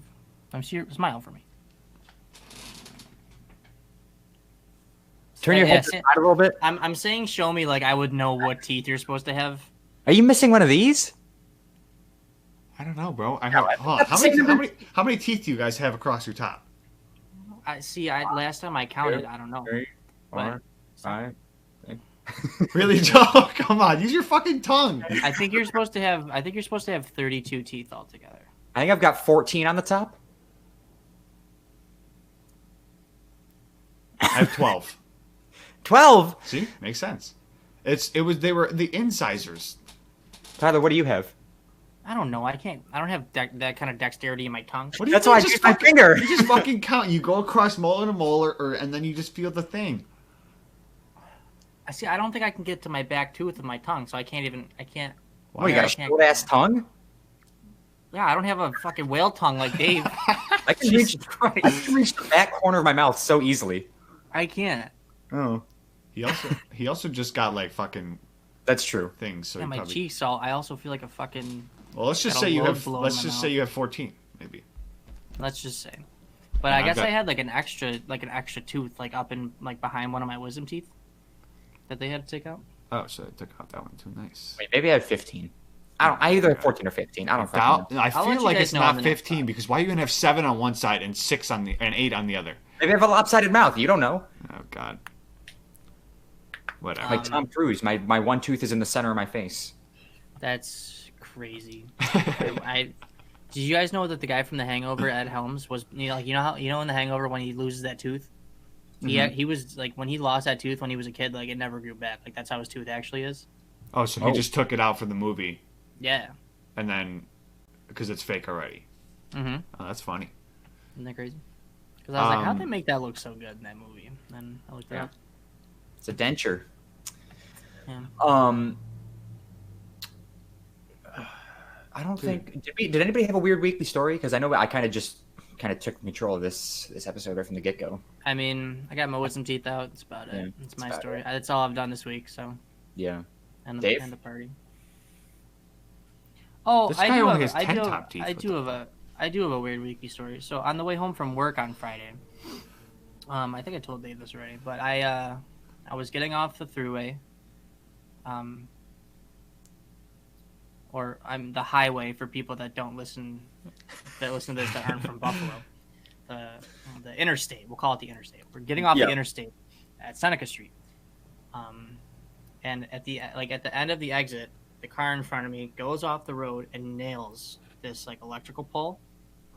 Smile for me. Turn your Yeah, head to the yeah, side a little bit. I'm saying show me like I would know what teeth you're supposed to have. Are you missing one of these? I don't know, bro. I No, have. Hold on. that's the same How many teeth do you guys have across your top? Last time I counted, I don't know. 3, What? 5. Really, Joe? Come on, use your fucking tongue. I think you're supposed to have 32 teeth altogether. I think I've got 14 on the top. I have 12. 12. See, makes sense. They were the incisors. Tyler, what do you have? I don't know. I don't have that kind of dexterity in my tongue. What do you That's mean? why I Just used my fucking- finger. You just fucking count. You go across molar to molar, and then you just feel the thing. I don't think I can get to my back tooth with my tongue, so I can't. Oh, you got a I can't- short ass tongue? Yeah, I don't have a fucking whale tongue like Dave. I can Jesus reach. Christ. I can reach the back corner of my mouth so easily. I can't. Oh, He also just got like fucking that's true. things. So Yeah, he my probably. cheeks all. I also feel like a fucking. Well, let's just got a say you load have. below Let's my just mouth. say you have 14, maybe. Let's just say. But Yeah, I I've guess got- I had like an extra tooth, like up in like behind one of my wisdom teeth, that they had to take out. Oh, so I took out that one too. Nice. Wait, maybe I have 15. I either have 14 or 15. I don't fucking know. I I'll let feel you like guys it's know on not the next 15 pod. because why are you gonna have 7 on one side and 8 on the other? Maybe I have a lopsided mouth. You don't know. Oh God. Whatever. Like Tom Cruise, my one tooth is in the center of my face. That's crazy. Did you guys know that the guy from The Hangover, Ed Helms, was you know in The Hangover when he loses that tooth, he was like when he lost that tooth when he was a kid, like it never grew back. Like that's how his tooth actually is. Oh, so he just took it out for the movie, Yeah. and then because it's fake already. Mm-hmm. Oh, that's funny. Isn't that crazy? Because I was like, how'd they make that look so good in that movie? And I looked it up. It's a denture. Yeah. I don't think did anybody have a weird weekly story? Because I know I kind of took control of this episode right from the get go. I mean, I got my wisdom teeth out. That's about it. Yeah, That's that's my about story. That's all I've done this week. So, Yeah. and Dave? the party. Oh, This guy only has 10 top teeth. I What do have a weird weekly story. So on the way home from work on Friday, I think I told Dave this already, but I was getting off the thruway, or I'm the highway for people that don't listen, to this that aren't from Buffalo. The interstate, we'll call it the interstate. We're getting off the interstate at Seneca Street, and at the end of the exit, the car in front of me goes off the road and nails this like electrical pole.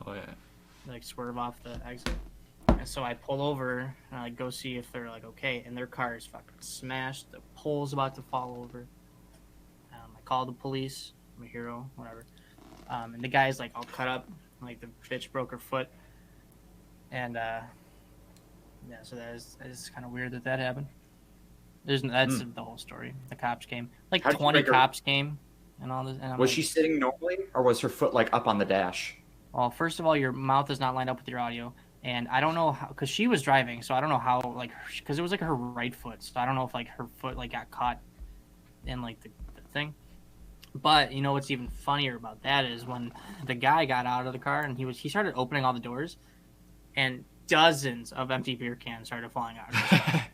Oh yeah. Like swerve off the exit. And so I pull over and I go see if they're like okay, and their car is fucking smashed. The pole's about to fall over. I call the police. I'm a hero, whatever. And the guy's like all cut up, like the bitch broke her foot. And so that is kind of weird that happened. That's the whole story. The cops came, like How did you 20 break her- cops came, and all this. And I'm Was like, she sitting normally, or was her foot like up on the dash? Well, first of all, your mouth is not lined up with your audio, and I don't know how, because she was driving, so I don't know how, like, because it was like her right foot, so I don't know if like her foot like got caught in like the thing. But you know what's even funnier about that is when the guy got out of the car and he started opening all the doors, and dozens of empty beer cans started falling out of his car.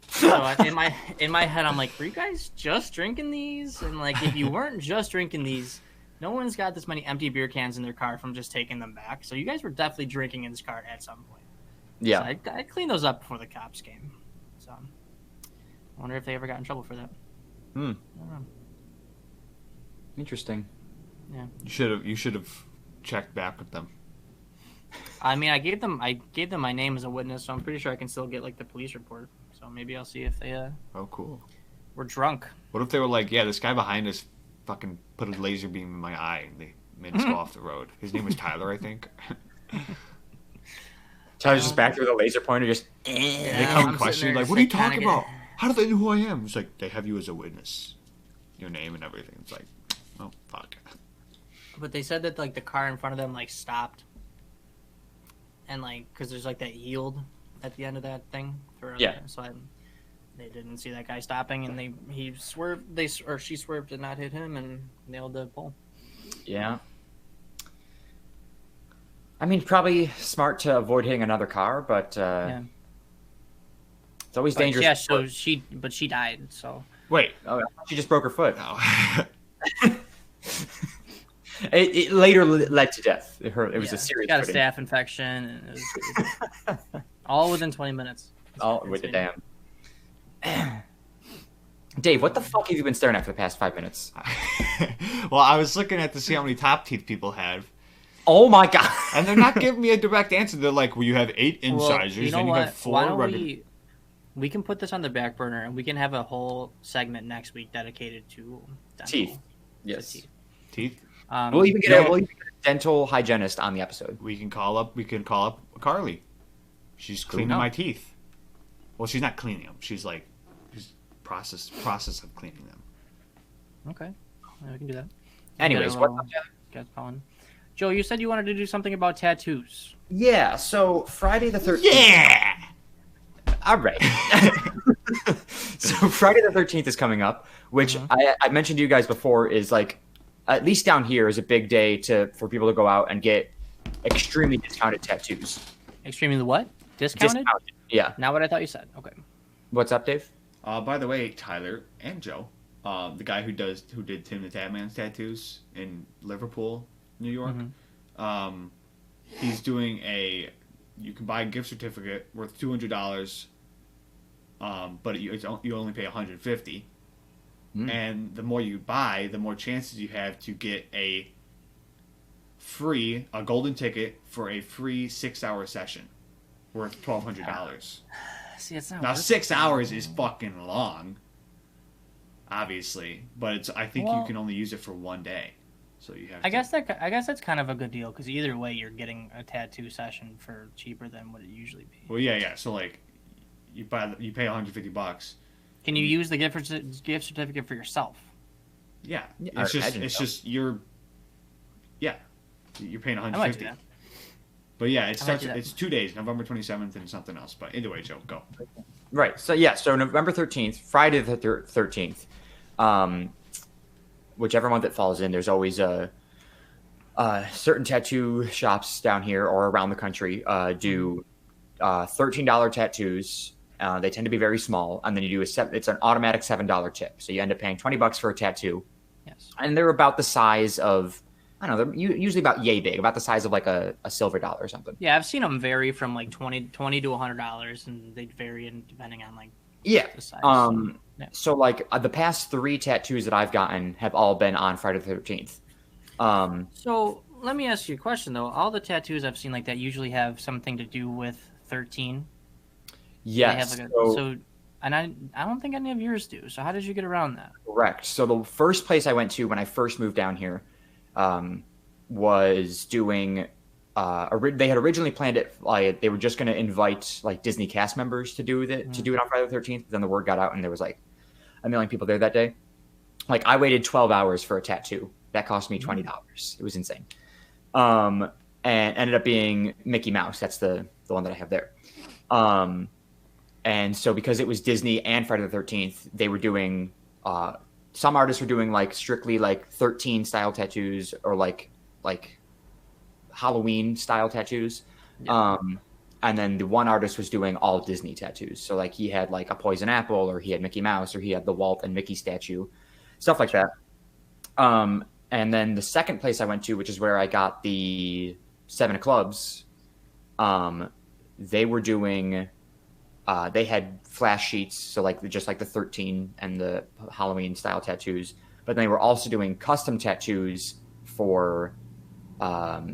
So in my head, I'm like, were you guys just drinking these? And like, if you weren't just drinking these, no one's got this many empty beer cans in their car from just taking them back. So you guys were definitely drinking in this car at some point. Yeah. So I cleaned those up before the cops came. So I wonder if they ever got in trouble for that. I don't know. Interesting. Yeah. You should have checked back with them. I mean, I gave them my name as a witness, so I'm pretty sure I can still get like the police report. So maybe I'll see if they Oh, cool. were drunk. What if they were like, yeah, this guy behind us fucking put a laser beam in my eye and they made us go off the road. His name was Tyler, I think. Tyler's just back there with a laser pointer, just. They come I'm and question sitting you, there like, what are you just, like, talking kinda about? How do they know who I am? It's like, they have you as a witness. Your name and everything. It's like, oh, fuck. But they said that like the car in front of them like stopped, and like because there's like that yield at the end of that thing. Yeah. So they didn't see that guy stopping, and he swerved. She swerved to not hit him and nailed the pole. Yeah. I mean, probably smart to avoid hitting another car, but Yeah. it's always But, dangerous. yeah. So she died. So Wait. Oh, she just broke her foot. No. It later led to death. It was a she serious. got a footing. staph infection, and it was all within 20 minutes. Oh, with the damn. Dave, what the fuck have you been staring at for the past 5 minutes? Well, I was looking at to see how many top teeth people have, Oh my god! and they're not giving me a direct answer. They're like, well, you have 8 incisors, Well, you know then you what? have 4 Why don't regular. we can put this on the back burner, and we can have a whole segment next week dedicated to dental. Teeth. Yes. Teeth. Teeth. We'll even get No. a dental hygienist on the episode. We can call up Carly. She's cleaning knows? my teeth. Well, she's not cleaning them. She's process of cleaning them. Okay, yeah, we can do that. Anyways, Get a what's little- up, Jack? get going. Joe, you said you wanted to do something about tattoos. Yeah, so Friday the 13th. Yeah. All right. So Friday the 13th is coming up, which I mentioned to you guys before is like, at least down here, is a big day for people to go out and get extremely discounted tattoos. Extremely what? Discounted? Yeah. Not what I thought you said. Okay. What's up, Dave? By the way, Tyler and Joe, the guy who did Tim the Tatman's tattoos in Liverpool, New York. He's doing you can buy a gift certificate worth $200, but you only pay $150. And the more you buy, the more chances you have to get a golden ticket for a free 6-hour session worth $1,200. See, it's not Now worth 6 hours is fucking long, obviously, but I think you can only use it for one day, so you have. I guess that's kind of a good deal because either way, you're getting a tattoo session for cheaper than what it usually be. Well, yeah. So like, you pay $150. Can you use the gift certificate for yourself? Yeah, I it's imagine so. just you're paying I might do $150. that. But yeah, I might do that. it's 2 days, November 27th and something else. But either way, Joe, go. Right. So yeah. So November 13th, Friday the 13th, whichever month it falls in. There's always certain tattoo shops down here or around the country do $13 tattoos. They tend to be very small, and then you do it's an automatic $7 tip. So you end up paying $20 for a tattoo. Yes. And they're about the size of, I don't know, they're usually about yay big, about the size of like a silver dollar or something. Yeah, I've seen them vary from like $20 to $100, and they vary depending on like Yeah. the size. Yeah. So like the past 3 tattoos that I've gotten have all been on Friday the 13th. So let me ask you a question though. All the tattoos I've seen like that usually have something to do with 13. Yes. They have So and I don't think any of yours do. So how did you get around that? correct. So the first place I went to when I first moved down here was doing. They had originally planned it like they were just going to invite like Disney cast members to do it on Friday the 13th. But then the word got out and there was like a million people there that day. Like I waited 12 hours for a tattoo. That cost me $20. It was insane. And ended up being Mickey Mouse. That's the one that I have there. And so because it was Disney and Friday the 13th, they were doing some artists were doing like strictly like 13 style tattoos or like Halloween style tattoos. Yeah. And then the one artist was doing all Disney tattoos. So like he had like a poison apple, or he had Mickey Mouse, or he had the Walt and Mickey statue, stuff like that. And then the second place I went to, which is where I got the 7 of Clubs, they were doing, they had flash sheets, so like just like the 13 and the Halloween style tattoos, but they were also doing custom tattoos for $40.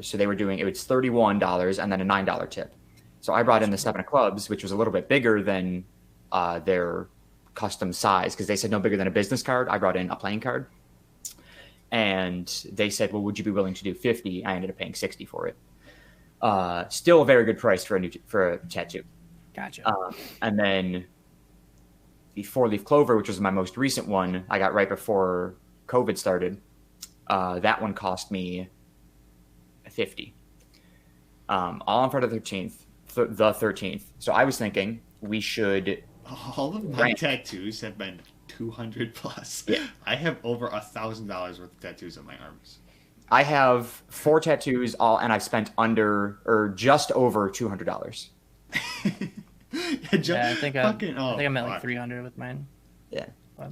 So they were doing, it was $31 and then a $9 tip. So I brought in the 7 of Clubs, which was a little bit bigger than their custom size, because they said no bigger than a business card. I brought in a playing card, and they said, well, would you be willing to do 50? I ended up paying 60 for it. Still a very good price for a tattoo. Gotcha. And then the 4-leaf clover, which was my most recent one, I got right before COVID started. That one cost me $50. All on Friday the 13th. The 13th. So I was thinking we should. All of my tattoos have been 200 plus. Yeah. I have over $1,000 worth of tattoos on my arms. I have 4 tattoos, and I've spent under or just over $200. Yeah, I think I'm at like 300 with mine. Yeah. All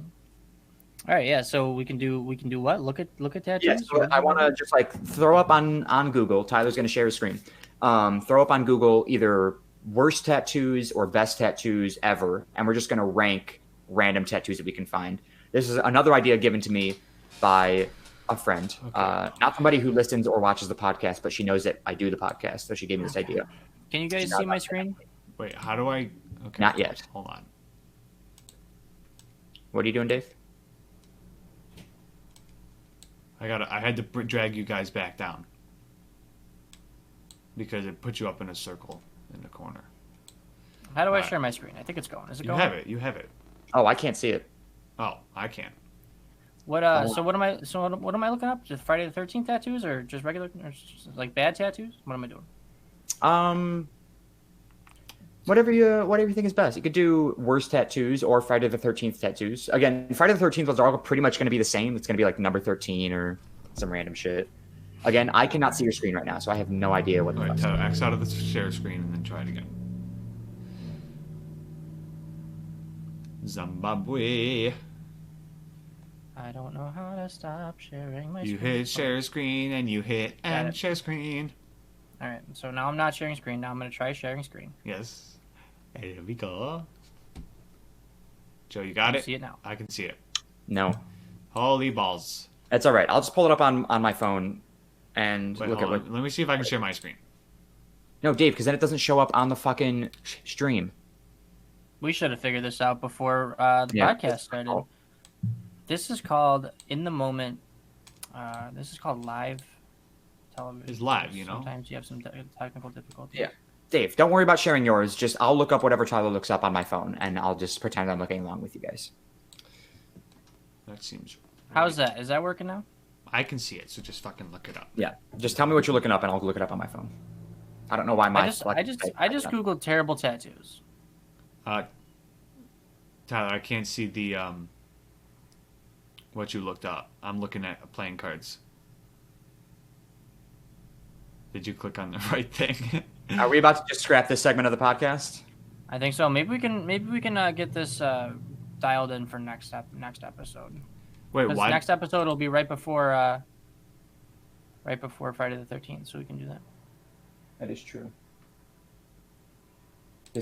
right, yeah. So we can do what? Look at tattoos. Yeah, so I want to just like throw up on Google. Tyler's going to share his screen. Throw up on Google either worst tattoos or best tattoos ever, and we're just going to rank random tattoos that we can find. This is another idea given to me by a friend, not somebody who listens or watches the podcast, but she knows that I do the podcast, so she gave me this idea. Can you guys see my screen? Wait, how do I? Okay, Not yet. Hold on. What are you doing, Dave? I had to drag you guys back down because it put you up in a circle in the corner. How do I share my screen? I think it's going. Is it You going? have it. You have it. Oh, I can't see it. Oh, I can. What So what am I looking up? Just Friday the 13th tattoos, or just regular, or just like bad tattoos? What am I doing? Whatever you think is best. You could do worst tattoos or Friday the 13th tattoos. Again, Friday the 13th ones are all pretty much going to be the same. It's going to be like number 13 or some random shit. Again, I cannot see your screen right now, so I have no idea what the All right, fuck's X out of the share screen and then try it again. Zimbabwe. I don't know how to stop sharing my You screen. hit share screen and you hit Got end it. share screen. All right, so now I'm not sharing screen. Now I'm going to try sharing screen. Yes. And here we go. Joe, you got You it? see it now. I can see it. No, Holy balls. that's all right. I'll just pull it up on my phone and Wait, look hold at on. what. Let me see if I can share my screen. No, Dave, because then it doesn't show up on the fucking stream. We should have figured this out before the Yeah. podcast started. This is called In the Moment. This is called live television. It's live, you know? Sometimes you have some technical difficulties. Yeah. Dave, don't worry about sharing yours. Just I'll look up whatever Tyler looks up on my phone, and I'll just pretend I'm looking along with you guys. That seems. How's that? Is that working now? I can see it, so just fucking look it up. Yeah. Just tell me what you're looking up, and I'll look it up on my phone. I don't know why my. I just googled terrible tattoos. Tyler, I can't see the what you looked up. I'm looking at playing cards. Did you click on the right thing? Are we about to just scrap this segment of the podcast? I think so. Maybe we can get this dialed in for next episode. Wait, Because why? next episode will be right before Friday the 13th, so we can do that. That is true.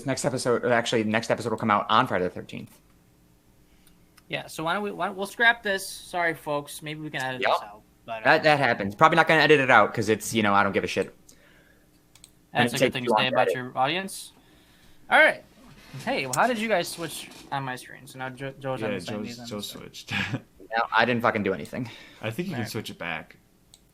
Next episode will come out on Friday the 13th. Yeah. So why don't we'll scrap this? Sorry, folks. Maybe we can edit Yep. this out. But That happens. Probably not going to edit it out because it's, I don't give a shit. that's and a it good thing takes to you say on about Reddit. your audience. All right. Hey, well, how did you guys switch on my screen? So now Joe's on Yeah, the same page. Joe switched. No, I didn't fucking do anything. I think you can Alright. switch it back.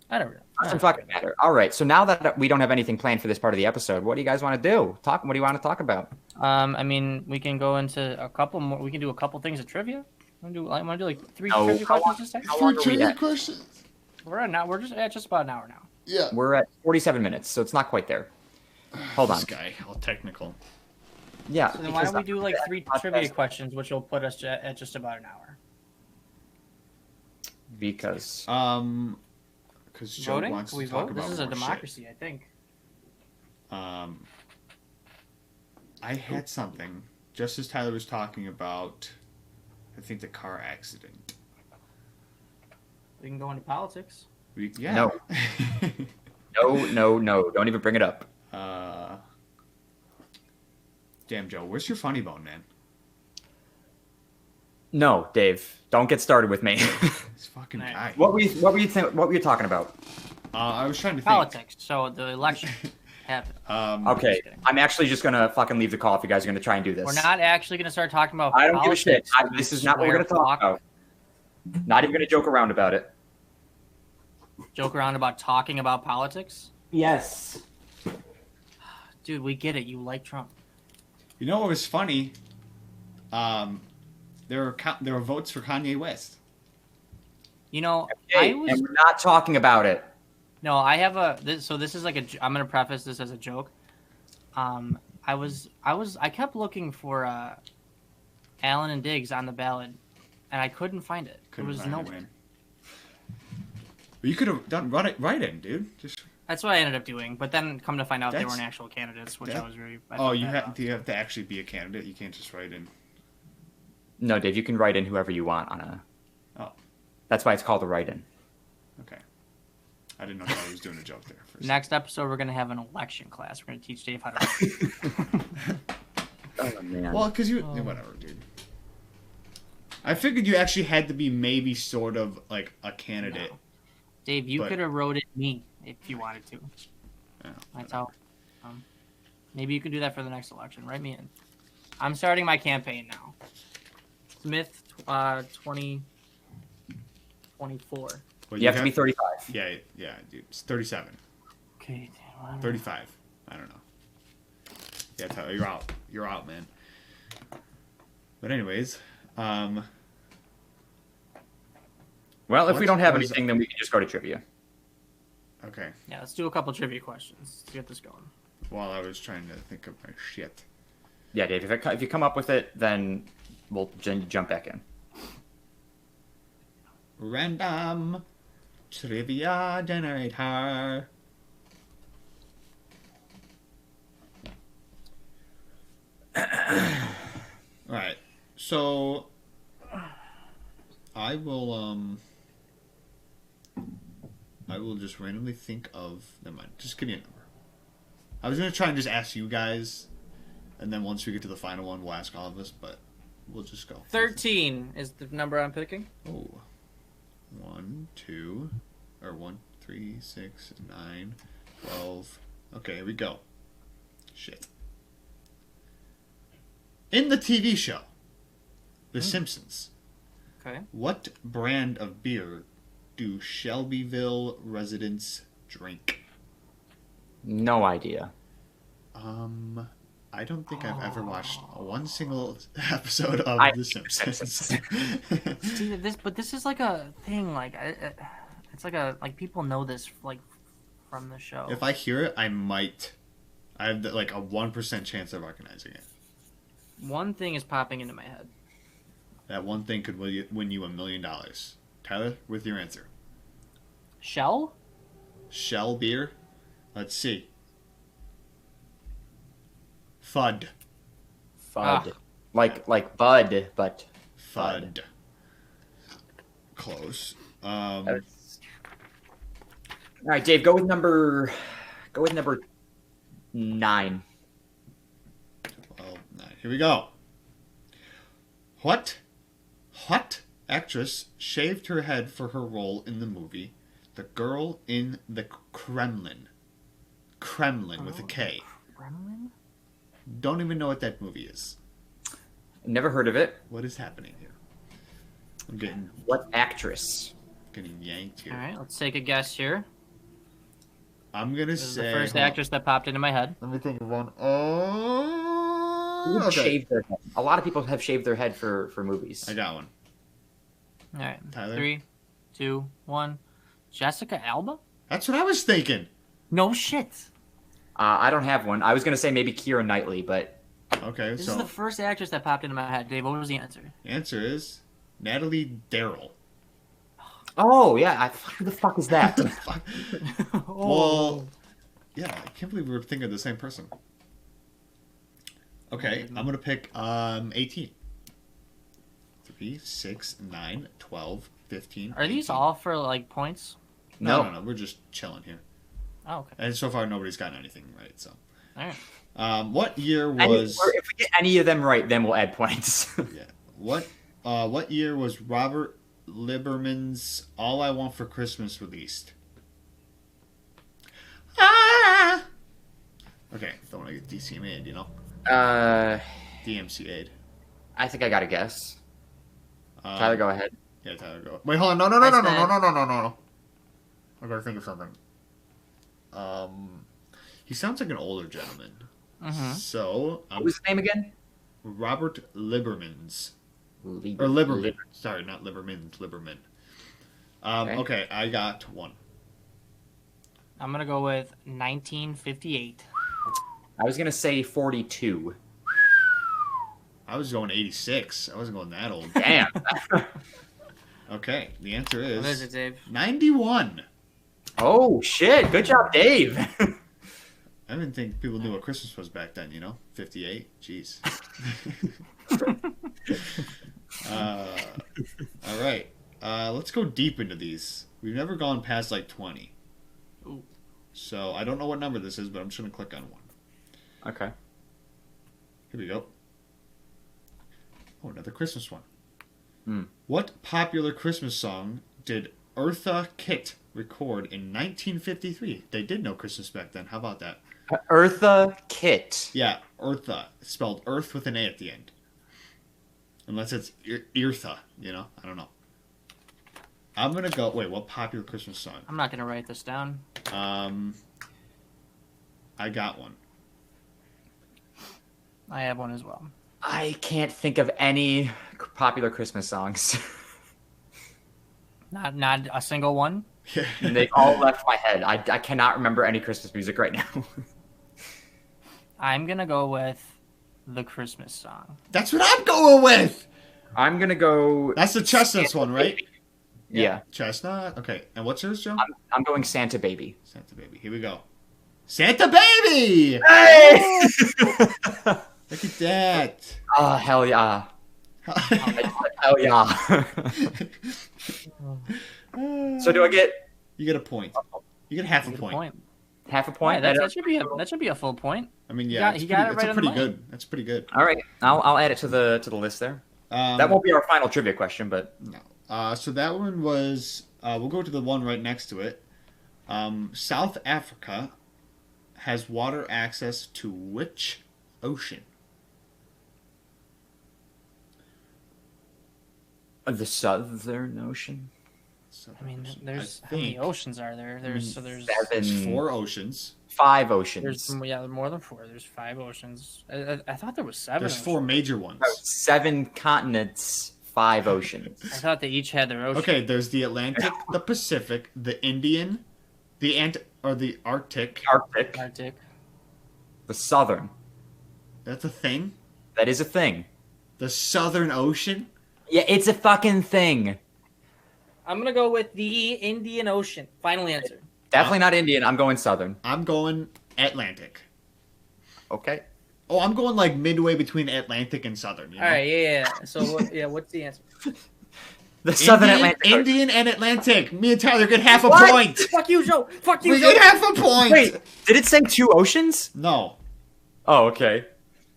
I don't know. Doesn't fucking matter. All right. So now that we don't have anything planned for this part of the episode, what do you guys want to do? What do you want to talk about? I mean, we can go into a couple more. We can do a couple things of trivia. Want to do like three No, trivia how long- questions this time? How long are we trivia at? questions. We're just at just about an hour now. Yeah. We're at 47 minutes, so it's not quite there. Hold on. This guy, all technical. Yeah. So then why don't we do like because three podcast- trivia questions, which will put us at just about an hour? Because Because Joe Voting? wants Can we to talk vote? about This is a more democracy, I think. shit. I had something just as Tyler was talking about. I think the car accident. We can go into politics. Yeah. no. Don't even bring it up. Damn, Joe, where's your funny bone, man? No, Dave. Don't get started with me. This fucking Alright. guy. What were you talking about? I was trying to think. Politics. So the election happened. Okay. just kidding. I'm actually just gonna fucking leave the call if you guys are gonna try and do this. We're not actually going to start talking about I don't give a shit. politics, This is not what we're gonna square talk fuck. about. Not even gonna joke around about it. Joke around about talking about politics? Yes. Dude, we get it. You like Trump. You know what was funny? There were votes for Kanye West. You know, Hey, I was and we're not talking about it. no. I have so this is like I'm gonna preface this as a joke. I kept looking for Allen and Diggs on the ballot, and I couldn't find it. Couldn't it was find nowhere. man. But you could have done right in, dude. Just That's what I ended up doing. But then come to find out they That's- weren't actual candidates, which that- I was very. I oh, felt you bad have about. you have to actually be a candidate. You can't just write in. No, Dave, you can write in whoever you want on a. Oh. That's why it's called a write-in. Okay. I didn't know that I was doing a joke there. For a second. Next episode, we're gonna have an election class. We're gonna teach Dave how to. Oh man. Well, because whatever, dude. I figured you actually had to be maybe sort of like a candidate. No. Dave, you But- could have wrote it me if you wanted to. Oh, That's how. Maybe you can do that for the next election. Write me in. I'm starting my campaign now. Smith, 2024. Well, you have to be 35. Yeah, dude. It's 37. Okay. 35. I don't know. Yeah, Tyler, you're out. You're out, man. But anyways, Well, if we What don't have was- anything, then we can just go to trivia. okay. Yeah, let's do a couple trivia questions to get this going. While I was trying to think of my shit. Yeah, Dave. If you come up with it, then we'll jump back in. Random trivia generator. Alright. So I will just randomly think of. Never mind. Just give me a number. I was gonna try and just ask you guys, and then once we get to the final one, we'll ask all of us. But we'll just go. 13 is the number I'm picking. Oh. 1, 2, or 1, 3, 6, 9, 12. Okay, here we go. Shit. In the TV show, The Simpsons, Okay. what brand of beer do Shelbyville residents drink? No idea. I don't think I've ever watched one single episode of I- The Simpsons. See, this is like a thing. Like, it's like people know this like from the show. If I hear it, I have like a 1% chance of recognizing it. One thing is popping into my head. That one thing could win you $1 million. Tyler, with your answer. Shell? Shell beer? Let's see. Fud. Fud. Like Bud, but Fud. Close. All right, Dave, go with number 9. Well, here we go. What actress shaved her head for her role in the movie The Girl in the Kremlin? Kremlin with a K. Kremlin? Don't even know what that movie is. Never heard of it. What is happening here? I'm getting What actress? yanked here. All right, let's take a guess here. I'm gonna This is say the first hold on. actress that popped into my head. Let me think of one. Who Oh, okay. shaved their head? A lot of people have shaved their head for movies. I got one. All right, Tyler? 3, 2, 1. Jessica Alba? That's what I was thinking. No shit. I don't have one. I was gonna say maybe Keira Knightley, but Okay, This so is the first actress that popped into my head. Dave, what was the answer? the answer is Natalie Darrell. oh yeah, who the fuck is that? Fuck. Well, yeah, I can't believe we were thinking of the same person. Okay, I'm gonna pick 18. 3, 6, 9, 12, 15. Are these 18. all for like points? No. We're just chilling here. Oh, okay. And so far, nobody's gotten anything right. So, All right. what year If we get any of them right, then we'll add points. Yeah. What year was Robert Lieberman's All I Want for Christmas released? Ah! Okay, don't want to get DCMA'd, you know? DMCA'd. I think I got a guess. Um, Tyler, go ahead. Yeah, Tyler, go. Wait, hold on. No. I said- I gotta think of something. He sounds like an older gentleman. Mm-hmm. So, What was his name again? Robert Lieberman's. Lieberman. Or Lieberman. Sorry, not Lieberman's, Lieberman. Okay. Okay, I got one. I'm gonna go with 1958. I was gonna say 42. I was going 86. I wasn't going that old. Damn. Okay, the answer What is is it, Dave? 91. oh shit! Good job, Dave. I didn't think people knew what Christmas was back then, you know? 58. Jeez. All right. Let's go deep into these. We've never gone past like 20. Ooh. So I don't know what number this is, but I'm just going to click on one. okay. Here we go. Oh, another Christmas one. Hmm. What popular Christmas song did Eartha Kitt record in 1953? They did know Christmas back then. How about that? Eartha Kitt. Yeah, Eartha. It's spelled Earth with an A at the end. Unless it's Eartha, you know? I don't know. I'm going to go... Wait, what popular Christmas song? I'm not gonna write this down. I got one. I have one as well. I can't think of any popular Christmas songs. Not a single one. And they all left my head. I cannot remember any Christmas music right now. I'm gonna go with the Christmas song. That's what I'm going with! I'm gonna go. That's the Chestnuts one, right? Yeah. Chestnut? Okay. And what's yours, Joe? I'm going Santa Baby. Santa Baby. Here we go. Santa Baby! Hey! Look at that. Oh hell yeah! Oh yeah. So do I get You get a point. You get half a Good point. point. half a Why, point? that should be a full point. I mean, He yeah, got it right that's on the pretty money. good. That's pretty good. All right, I'll add it to the list there. That won't be our final trivia question, but No. So that one was. We'll go to the one right next to it. South Africa has water access to which ocean? the Southern Ocean. I mean, there's I how many think oceans are there? There's Seven, there's 4 oceans. 5 oceans. there's more than 4. There's 5 oceans. I thought there was 7. There's 4 major ones. 7 continents, 5 oceans. I thought they each had their ocean. Okay, there's the Atlantic, the Pacific, the Indian, the Arctic. Arctic, Arctic. the Southern. That's a thing. That is a thing. The Southern Ocean. Yeah, it's a fucking thing. I'm gonna go with the Indian Ocean. Final answer. Definitely not Indian. I'm going Southern. I'm going Atlantic. Okay. Oh, I'm going like midway between Atlantic and Southern. You know? All right, yeah. So what's the answer? The Southern Indian, Atlantic. Indian and Atlantic. Me and Tyler get half a What? point. Fuck you, Joe. Fuck you, We Joe. get half a point. Wait, did it say 2 oceans? No. Oh, okay.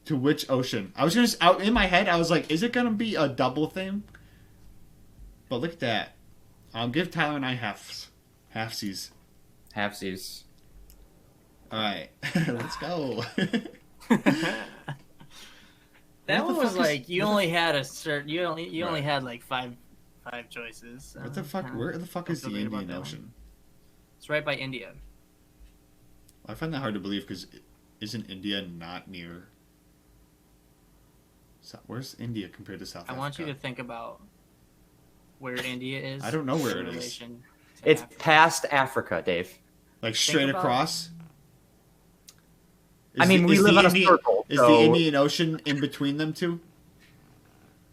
To which ocean? I was gonna. Out in my head, I was like, "Is it gonna be a double thing?" But look at that. I'll give Tyler and I halfsies. Halfsies. All right, let's go. That What the one was fuck is- like you only had a certain. You only had like five choices. So, What the fuck? Where the fuck is the Don't feel bad about Indian that one. Ocean? It's right by India. I find that hard to believe because isn't India not near? Where's India compared to South I Africa? want you to think about where India is. I don't know where in it is. relation to It's Africa. past Africa, Dave. Like straight about- across. I mean, we live on a circle, Is so- the Indian Ocean in between them two?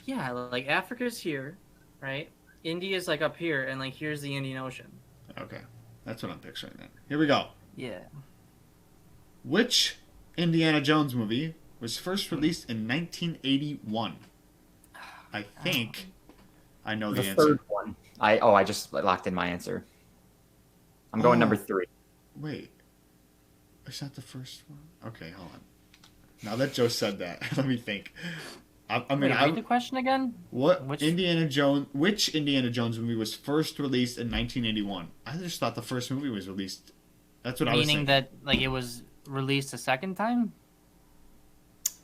Yeah, like Africa's here, right? India's like up here, and like here's the Indian Ocean. Okay, that's what I'm picturing then. Here we go. Yeah. Which Indiana Jones movie was first released in 1981? I think I know the The answer. third one. I just locked in my answer. I'm going Oh. number 3. Wait, is that the first one? Okay, hold on. Now that Joe said that, let me think. I mean, Wait, read the question again. which Indiana Jones movie was first released in 1981? I just thought the first movie was released. That's what I was Meaning thinking. that like it was released a second time.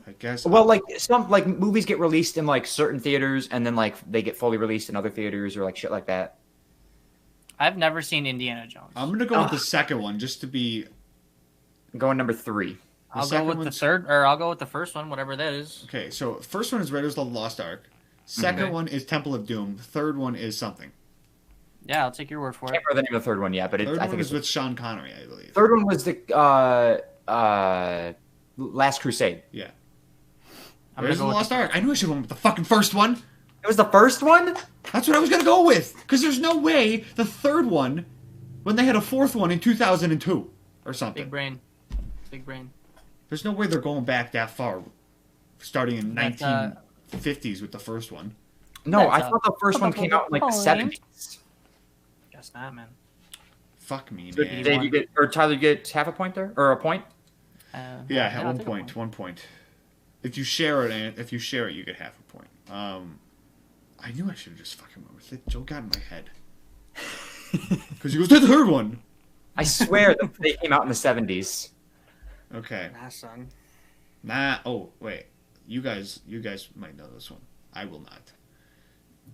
I guess. Well, like some like movies get released in like certain theaters and then like they get fully released in other theaters or like shit like that. I've never seen Indiana Jones. I'm gonna go with the second one just to be. I'm going number 3. I'll go second with the one's- third, or I'll go with the first one, whatever that is. Okay, so first one is Raiders of the Lost Ark. Second Okay. one is Temple of Doom. Third one is something. Yeah, I'll take your word for I it. can't remember the name of the third one yet, but Third I one think is it's with Sean Connery, I believe. third one was the Last Crusade. Yeah. I'm Raiders gonna of go the with Lost Ark. I knew I should have went with the fucking first one. It was the first one? That's what I was gonna go with. Because there's no way the third one, when they had a fourth one in 2002 or something. Big brain. Big brain. There's no way they're going back that far, starting in That's, 1950s with the first one. No, That's I thought the first one came out in like the Halloween. 70s. Guess not, man. Fuck me, So man. Dave, you get or Tyler, you get half a point there or a point? Yeah, at I'll one take a point. 1 point. If you share it, you get half a point. I knew I should have just fucking went with it. Joe got in my head. Because he goes, that's the third one. I swear that they came out in the 70s. Okay. Nah, son. Nah. Oh, wait. You guys might know this one. I will not.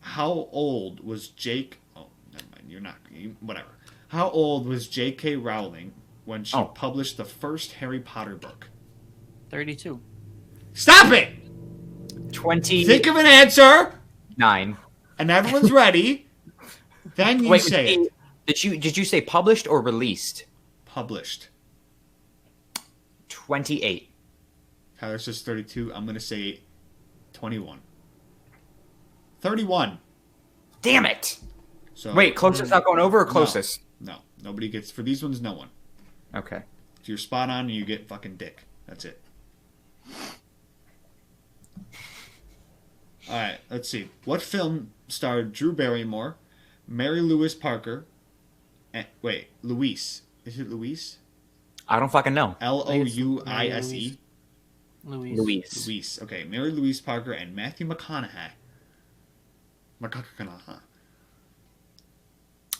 How old was Jake? Oh, never mind. You're not. Whatever. How old was J.K. Rowling when she published the first Harry Potter book? 32. Stop it! 29. Think of an answer, and everyone's ready. Then you Wait, say it. did you say published or released? Published. 28. Tyler says 32. I'm going to say 21. 31. Damn it! So Wait, closest not going over or closest? No. Nobody gets, for these ones, no one. Okay. If you're spot on, you get fucking dick. That's it. All right, let's see. What film starred Drew Barrymore, Mary Louise Parker, and wait, Louise? Is it Louise? I don't fucking know. Louise. Louise. Louise. Okay, Mary Louise Parker and Matthew McConaughey. McConaughey.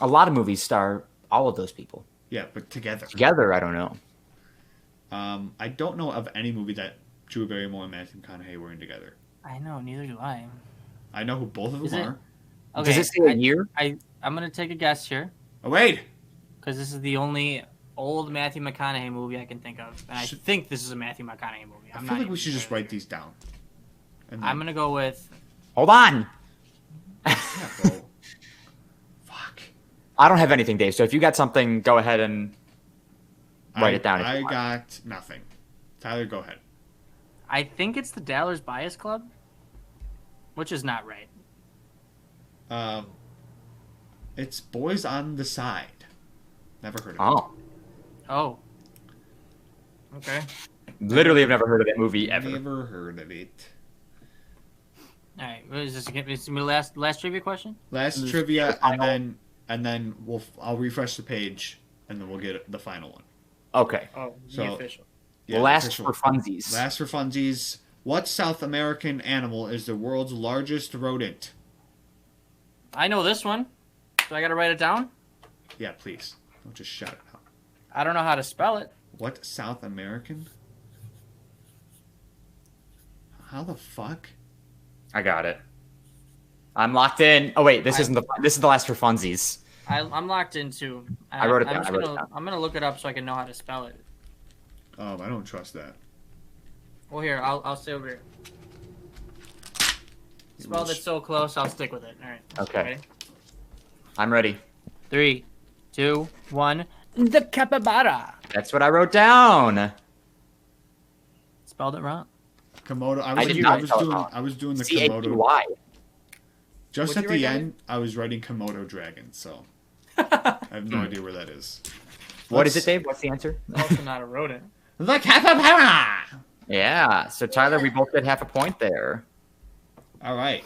A lot of movies star all of those people Yeah, but together. together. I don't know. I don't know of any movie that Drew Barrymore and Matthew McConaughey were in together. I know, neither do I. I know who both of Is them it? are. Okay, Does it say a year? I'm gonna take a guess here Oh wait, because this is the only old Matthew McConaughey movie I can think of, and I Should- think this is a Matthew McConaughey movie. I I'm feel not like we even should just sure. write these down. And I'm gonna go with. Hold on. Yeah, bro. Fuck. I don't have anything, Dave. So if you got something, go ahead and write it down. If I you want. got nothing. Tyler, go ahead. I think it's the Dallas Buyers Club, which is not right. It's Boys on the Side. Never heard of it. Oh, Oh. Okay. literally, I've never heard of that movie ever. Never heard of it. All right. What is this? Is my last trivia question? Last This trivia, is the final. and then I'll refresh the page, and then we'll get the final one. Okay. Oh, So- the official. Yeah, Last official. for funsies. Last for funsies. What South American animal is the world's largest rodent? I know this one. Do I gotta write it down? Yeah, please. Don't just shout it out. I don't know how to spell it. What South American? How the fuck? I got it. I'm locked in. Oh wait, this I- isn't the. This is the last for funsies. I'm locked into. I wrote it down, I wrote it down. I'm gonna look it up so I can know how to spell it. I don't trust that. Well, here I'll stay over here. Spelled it so close, I'll stick with it. All right. Okay. Ready? I'm ready. 3, 2, 1. The capybara. That's what I wrote down. Spelled it wrong. Komodo. I did not tell it wrong. I was doing the C A P Komodo. Y. Just What'd at you the write down? end, I was writing Komodo dragon. So I have no idea where that is. What is it, Dave? What's the answer? Also not a rodent. The capybara. Yeah. So Tyler, we both get half a point there, All right.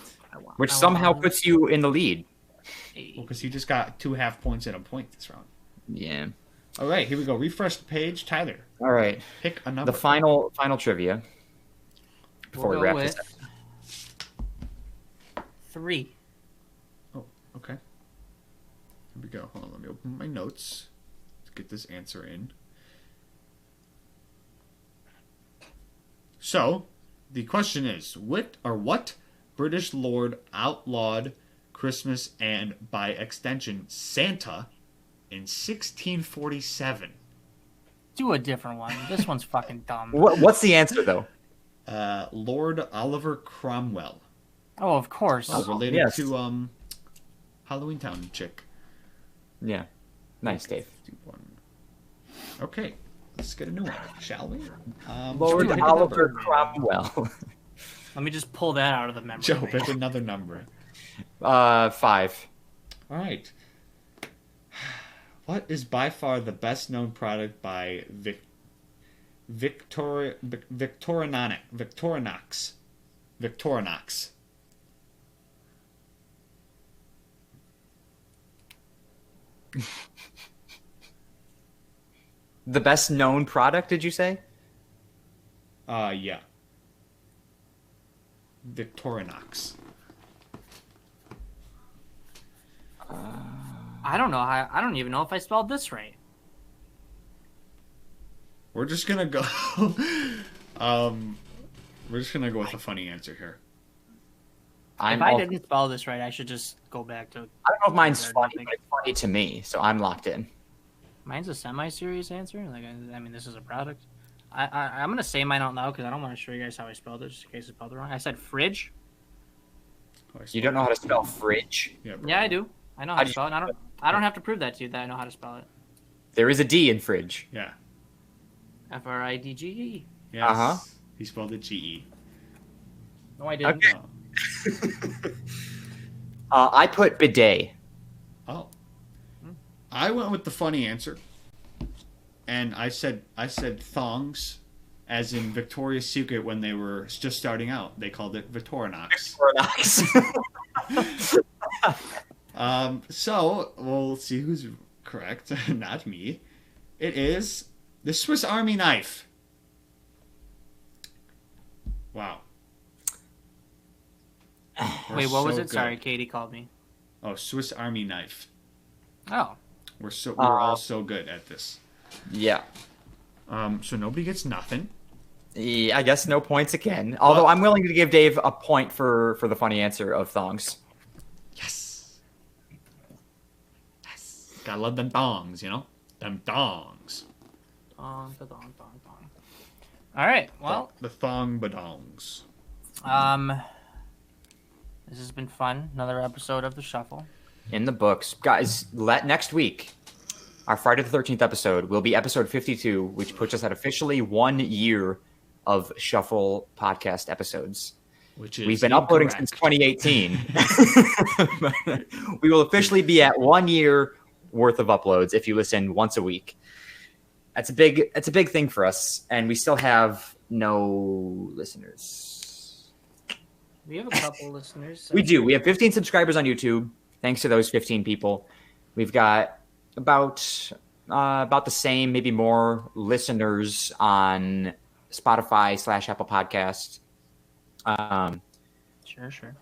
which I somehow want- puts you in the lead. Well, because he just got 2 half points and a point this round. Yeah. All right, here we go. Refresh the page. Tyler, All right. pick a number. The final trivia before We'll we go wrap this with up. 3. Okay. Here we go. Hold on. Let me open my notes to get this answer in. So, the question is, what British lord outlawed Christmas and, by extension, Santa in 1647? Do a different one. This one's fucking dumb. What's the answer though? Lord Oliver Cromwell. Oh, of course. Related yes. to Halloween Town chick. Yeah. Nice, Dave. 51. Okay, let's get a new one, shall we? Lord Joe, pick Oliver another. Cromwell. Let me just pull that out of the memory. Joe, bank. pick another number. 5. All right. What is by far the best known product by Victorinox? Victorinox. The best known product, did you say? Yeah. Victorinox. I don't know. I don't even know if I spelled this right. We're just gonna go. We're just gonna go with a funny answer here. If I didn't spell this right, I should just go back to. I don't know if mine's I funny, think- but it's funny to me, so I'm locked in. Mine's a semi-serious answer. Like, I mean, this is a product. I'm gonna say mine out loud because I don't want to show you guys how I spelled it, just in case I spelled it wrong. I said fridge. Oh, I You don't know how to spell fridge? Yeah, bro. Yeah, I do. I know how How to do you- spell it. I don't have to prove that to you that I know how to spell it. There is a D in fridge. Yeah. Fridge. Yes. Uh-huh. He spelled it GE. No, I didn't. Okay. I put bidet. Oh. I went with the funny answer. And I said thongs as in Victoria's Secret when they were just starting out. They called it Victorinox. So we'll see who's correct. Not me. It is the Swiss Army knife. Wow. We're Wait, what was so it? good. Sorry, Katie called me. Oh, Swiss Army knife. Oh. We're all so good at this. Yeah. So nobody gets nothing. Yeah, I guess no points again. Although I'm willing to give Dave a point for the funny answer of thongs. Yes. Gotta love them thongs, you know? Them thongs. All right. Well, The thong badongs. this has been fun. Another episode of the Shuffle. In the books. Guys, next week, our Friday the 13th episode will be episode 52, which puts us at officially 1 year of Shuffle podcast episodes. Which is We've been uploading since 2018. We will officially be at 1 year worth of uploads if you listen once a week. That's a big thing for us, and we still have no listeners. We have a couple listeners. We do. We have 15 subscribers on YouTube. Thanks to those 15 people. We've got about the same, maybe more listeners on Spotify / Apple Podcast. Sure.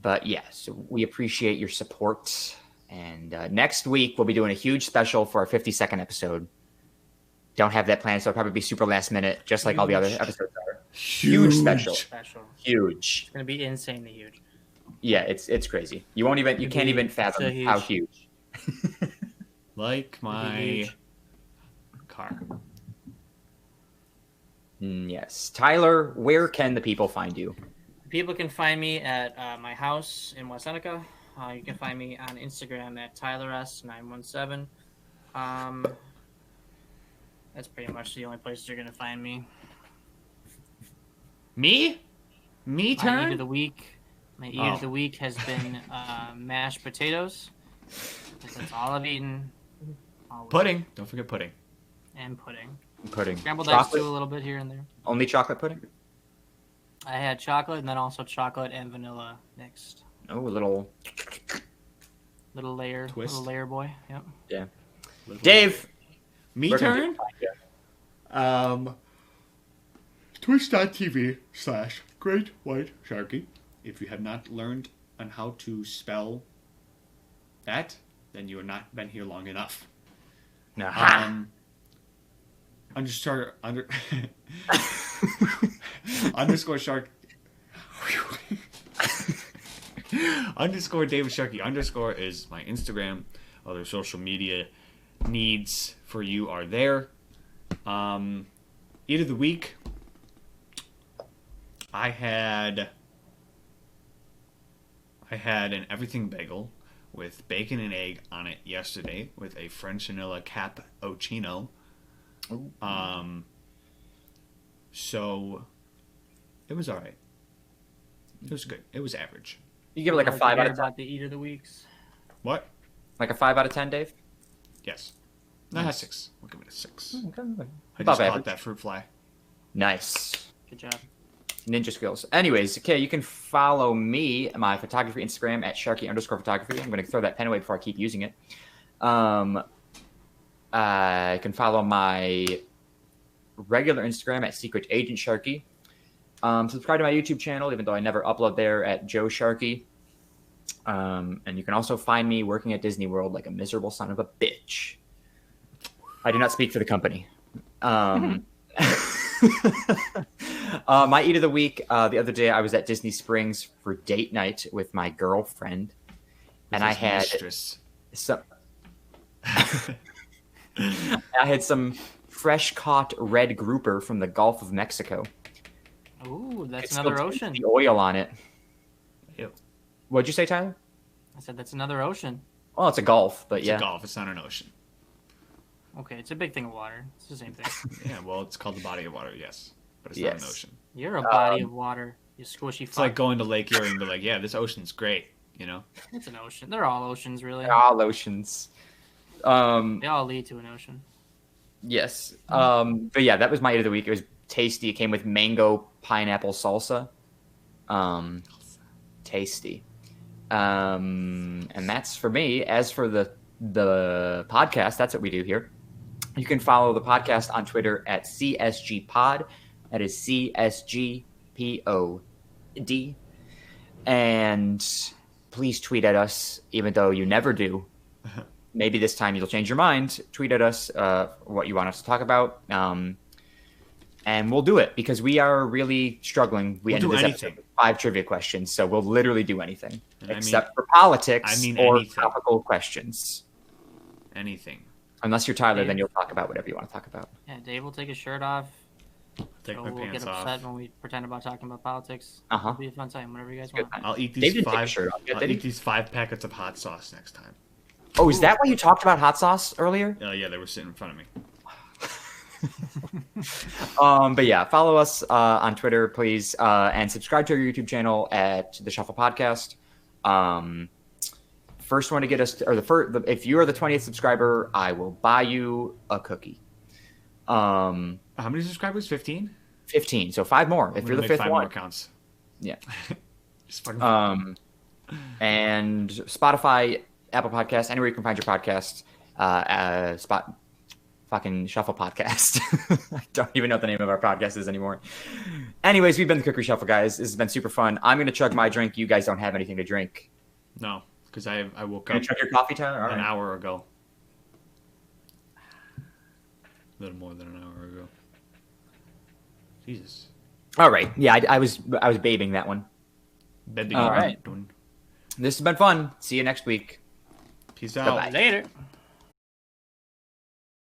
But yeah, so we appreciate your support. And next week, we'll be doing a huge special for our 52nd episode. Don't have that planned, so it'll probably be super last minute, just like all the other episodes are. Huge special. Huge. It's gonna be insanely huge. Yeah, it's crazy. You can't even fathom huge. how huge. Like my huge. car. Yes. Tyler, where can the people find you? People can find me at my house in West Seneca. You can find me on Instagram at TylerS917. That's pretty much the only place you're gonna find me. Me My eat of turn? the week. My eat of the week has been mashed potatoes. 'Cause that's all I've eaten. Always. Pudding. Don't forget pudding. And pudding. Pudding. Scrambled eggs Chocolate? too, a little bit here and there. Only chocolate pudding? I had chocolate and then also chocolate and vanilla mixed. Oh, a little. Little layer, Twist. little layer boy. Yep. Yeah. Dave. Me where can turn? people find you? Twitch.tv/Great White Sharky. If you have not learned on how to spell that, then you have not been here long enough. Nah. Underscore shark underscore David Sharkey underscore is my Instagram. Other social media needs for you are there. Eat of the week. I had an everything bagel with bacon and egg on it yesterday with a French vanilla cappuccino. So it was all right. It was good. It was average. You give it like a 5 out of 10. About the eat of the weeks. What? Like a 5 out of 10, Dave? Yes. No, Nice. 6. We'll give it a 6. Okay. I Above just caught average. that fruit fly. Nice. Good job. Ninja skills. Anyways, okay, you can follow me, my photography Instagram at Sharky_photography. I'm going to throw that pen away before I keep using it. You can follow my regular Instagram at Secret Agent Sharky. Subscribe to my YouTube channel, even though I never upload there, at Joe Sharky. And you can also find me working at Disney World like a miserable son of a bitch. I do not speak for the company. My eat of the week, the other day I was at Disney Springs for date night with my girlfriend, and I had some fresh caught red grouper from the Gulf of Mexico. Ooh, that's It another still tastes ocean. the oil on it. Ew. What'd you say, Tyler? I said that's another ocean. Well, it's a Gulf, but It's yeah. a Gulf. It's not an ocean. Okay, it's a big thing of water. It's the same thing. Yeah, well, it's called the body of water, yes. But it's not an Yes. ocean. You're a body of water. You squishy It's fuck. like going to Lake Erie and be like, yeah, this ocean's great, you know? It's an ocean. They're all oceans, really. All oceans. They all lead to an ocean. Yes. But yeah, that was my eat of the week. It was tasty. It came with mango pineapple salsa. Tasty. And that's for me. As for the podcast, that's what we do here. You can follow the podcast on Twitter at CSGPod. That is CSGPOD. And please tweet at us, even though you never do. Maybe this time you'll change your mind. Tweet at us what you want us to talk about. And we'll do it because we are really struggling. We ended this episode with 5 trivia questions, so we'll literally do anything except for politics or anything. topical questions. Anything. Unless you're Tyler, then you'll talk about whatever you want to talk about. Yeah, Dave will take his shirt off. Take So my we'll pants get upset off. when we pretend about talking about politics. Uh-huh. It'll be a fun time, whatever you guys Good want. time. I'll eat Dave these didn't take his 5. shirt off yet, I'll did he? eat these 5 packets of hot sauce next time. Oh, is that why you talked about hot sauce earlier? Yeah, they were sitting in front of me. But yeah, follow us on Twitter, please, and subscribe to our YouTube channel at The Shuffle Podcast. First one to get us, if you are the 20th subscriber, I will buy you a cookie. How many subscribers? 15? 15, so 5 more. If you're the 5th 5 one, more counts. yeah. Just fucking And Spotify, Apple Podcasts, anywhere you can find your podcast. Fucking Shuffle Podcast. I don't even know what the name of our podcast is anymore. Anyways, we've been the Cookery Shuffle, guys. This has been super fun. I'm going to chug my drink. You guys don't have anything to drink. No, because I woke Going up to chug your coffee, Tyler? All an right. hour ago. A little more than an hour ago. Jesus. All right. Yeah, I was babying that one. Bed All right. This has been fun. See you next week. Peace out. Bye-bye. Later.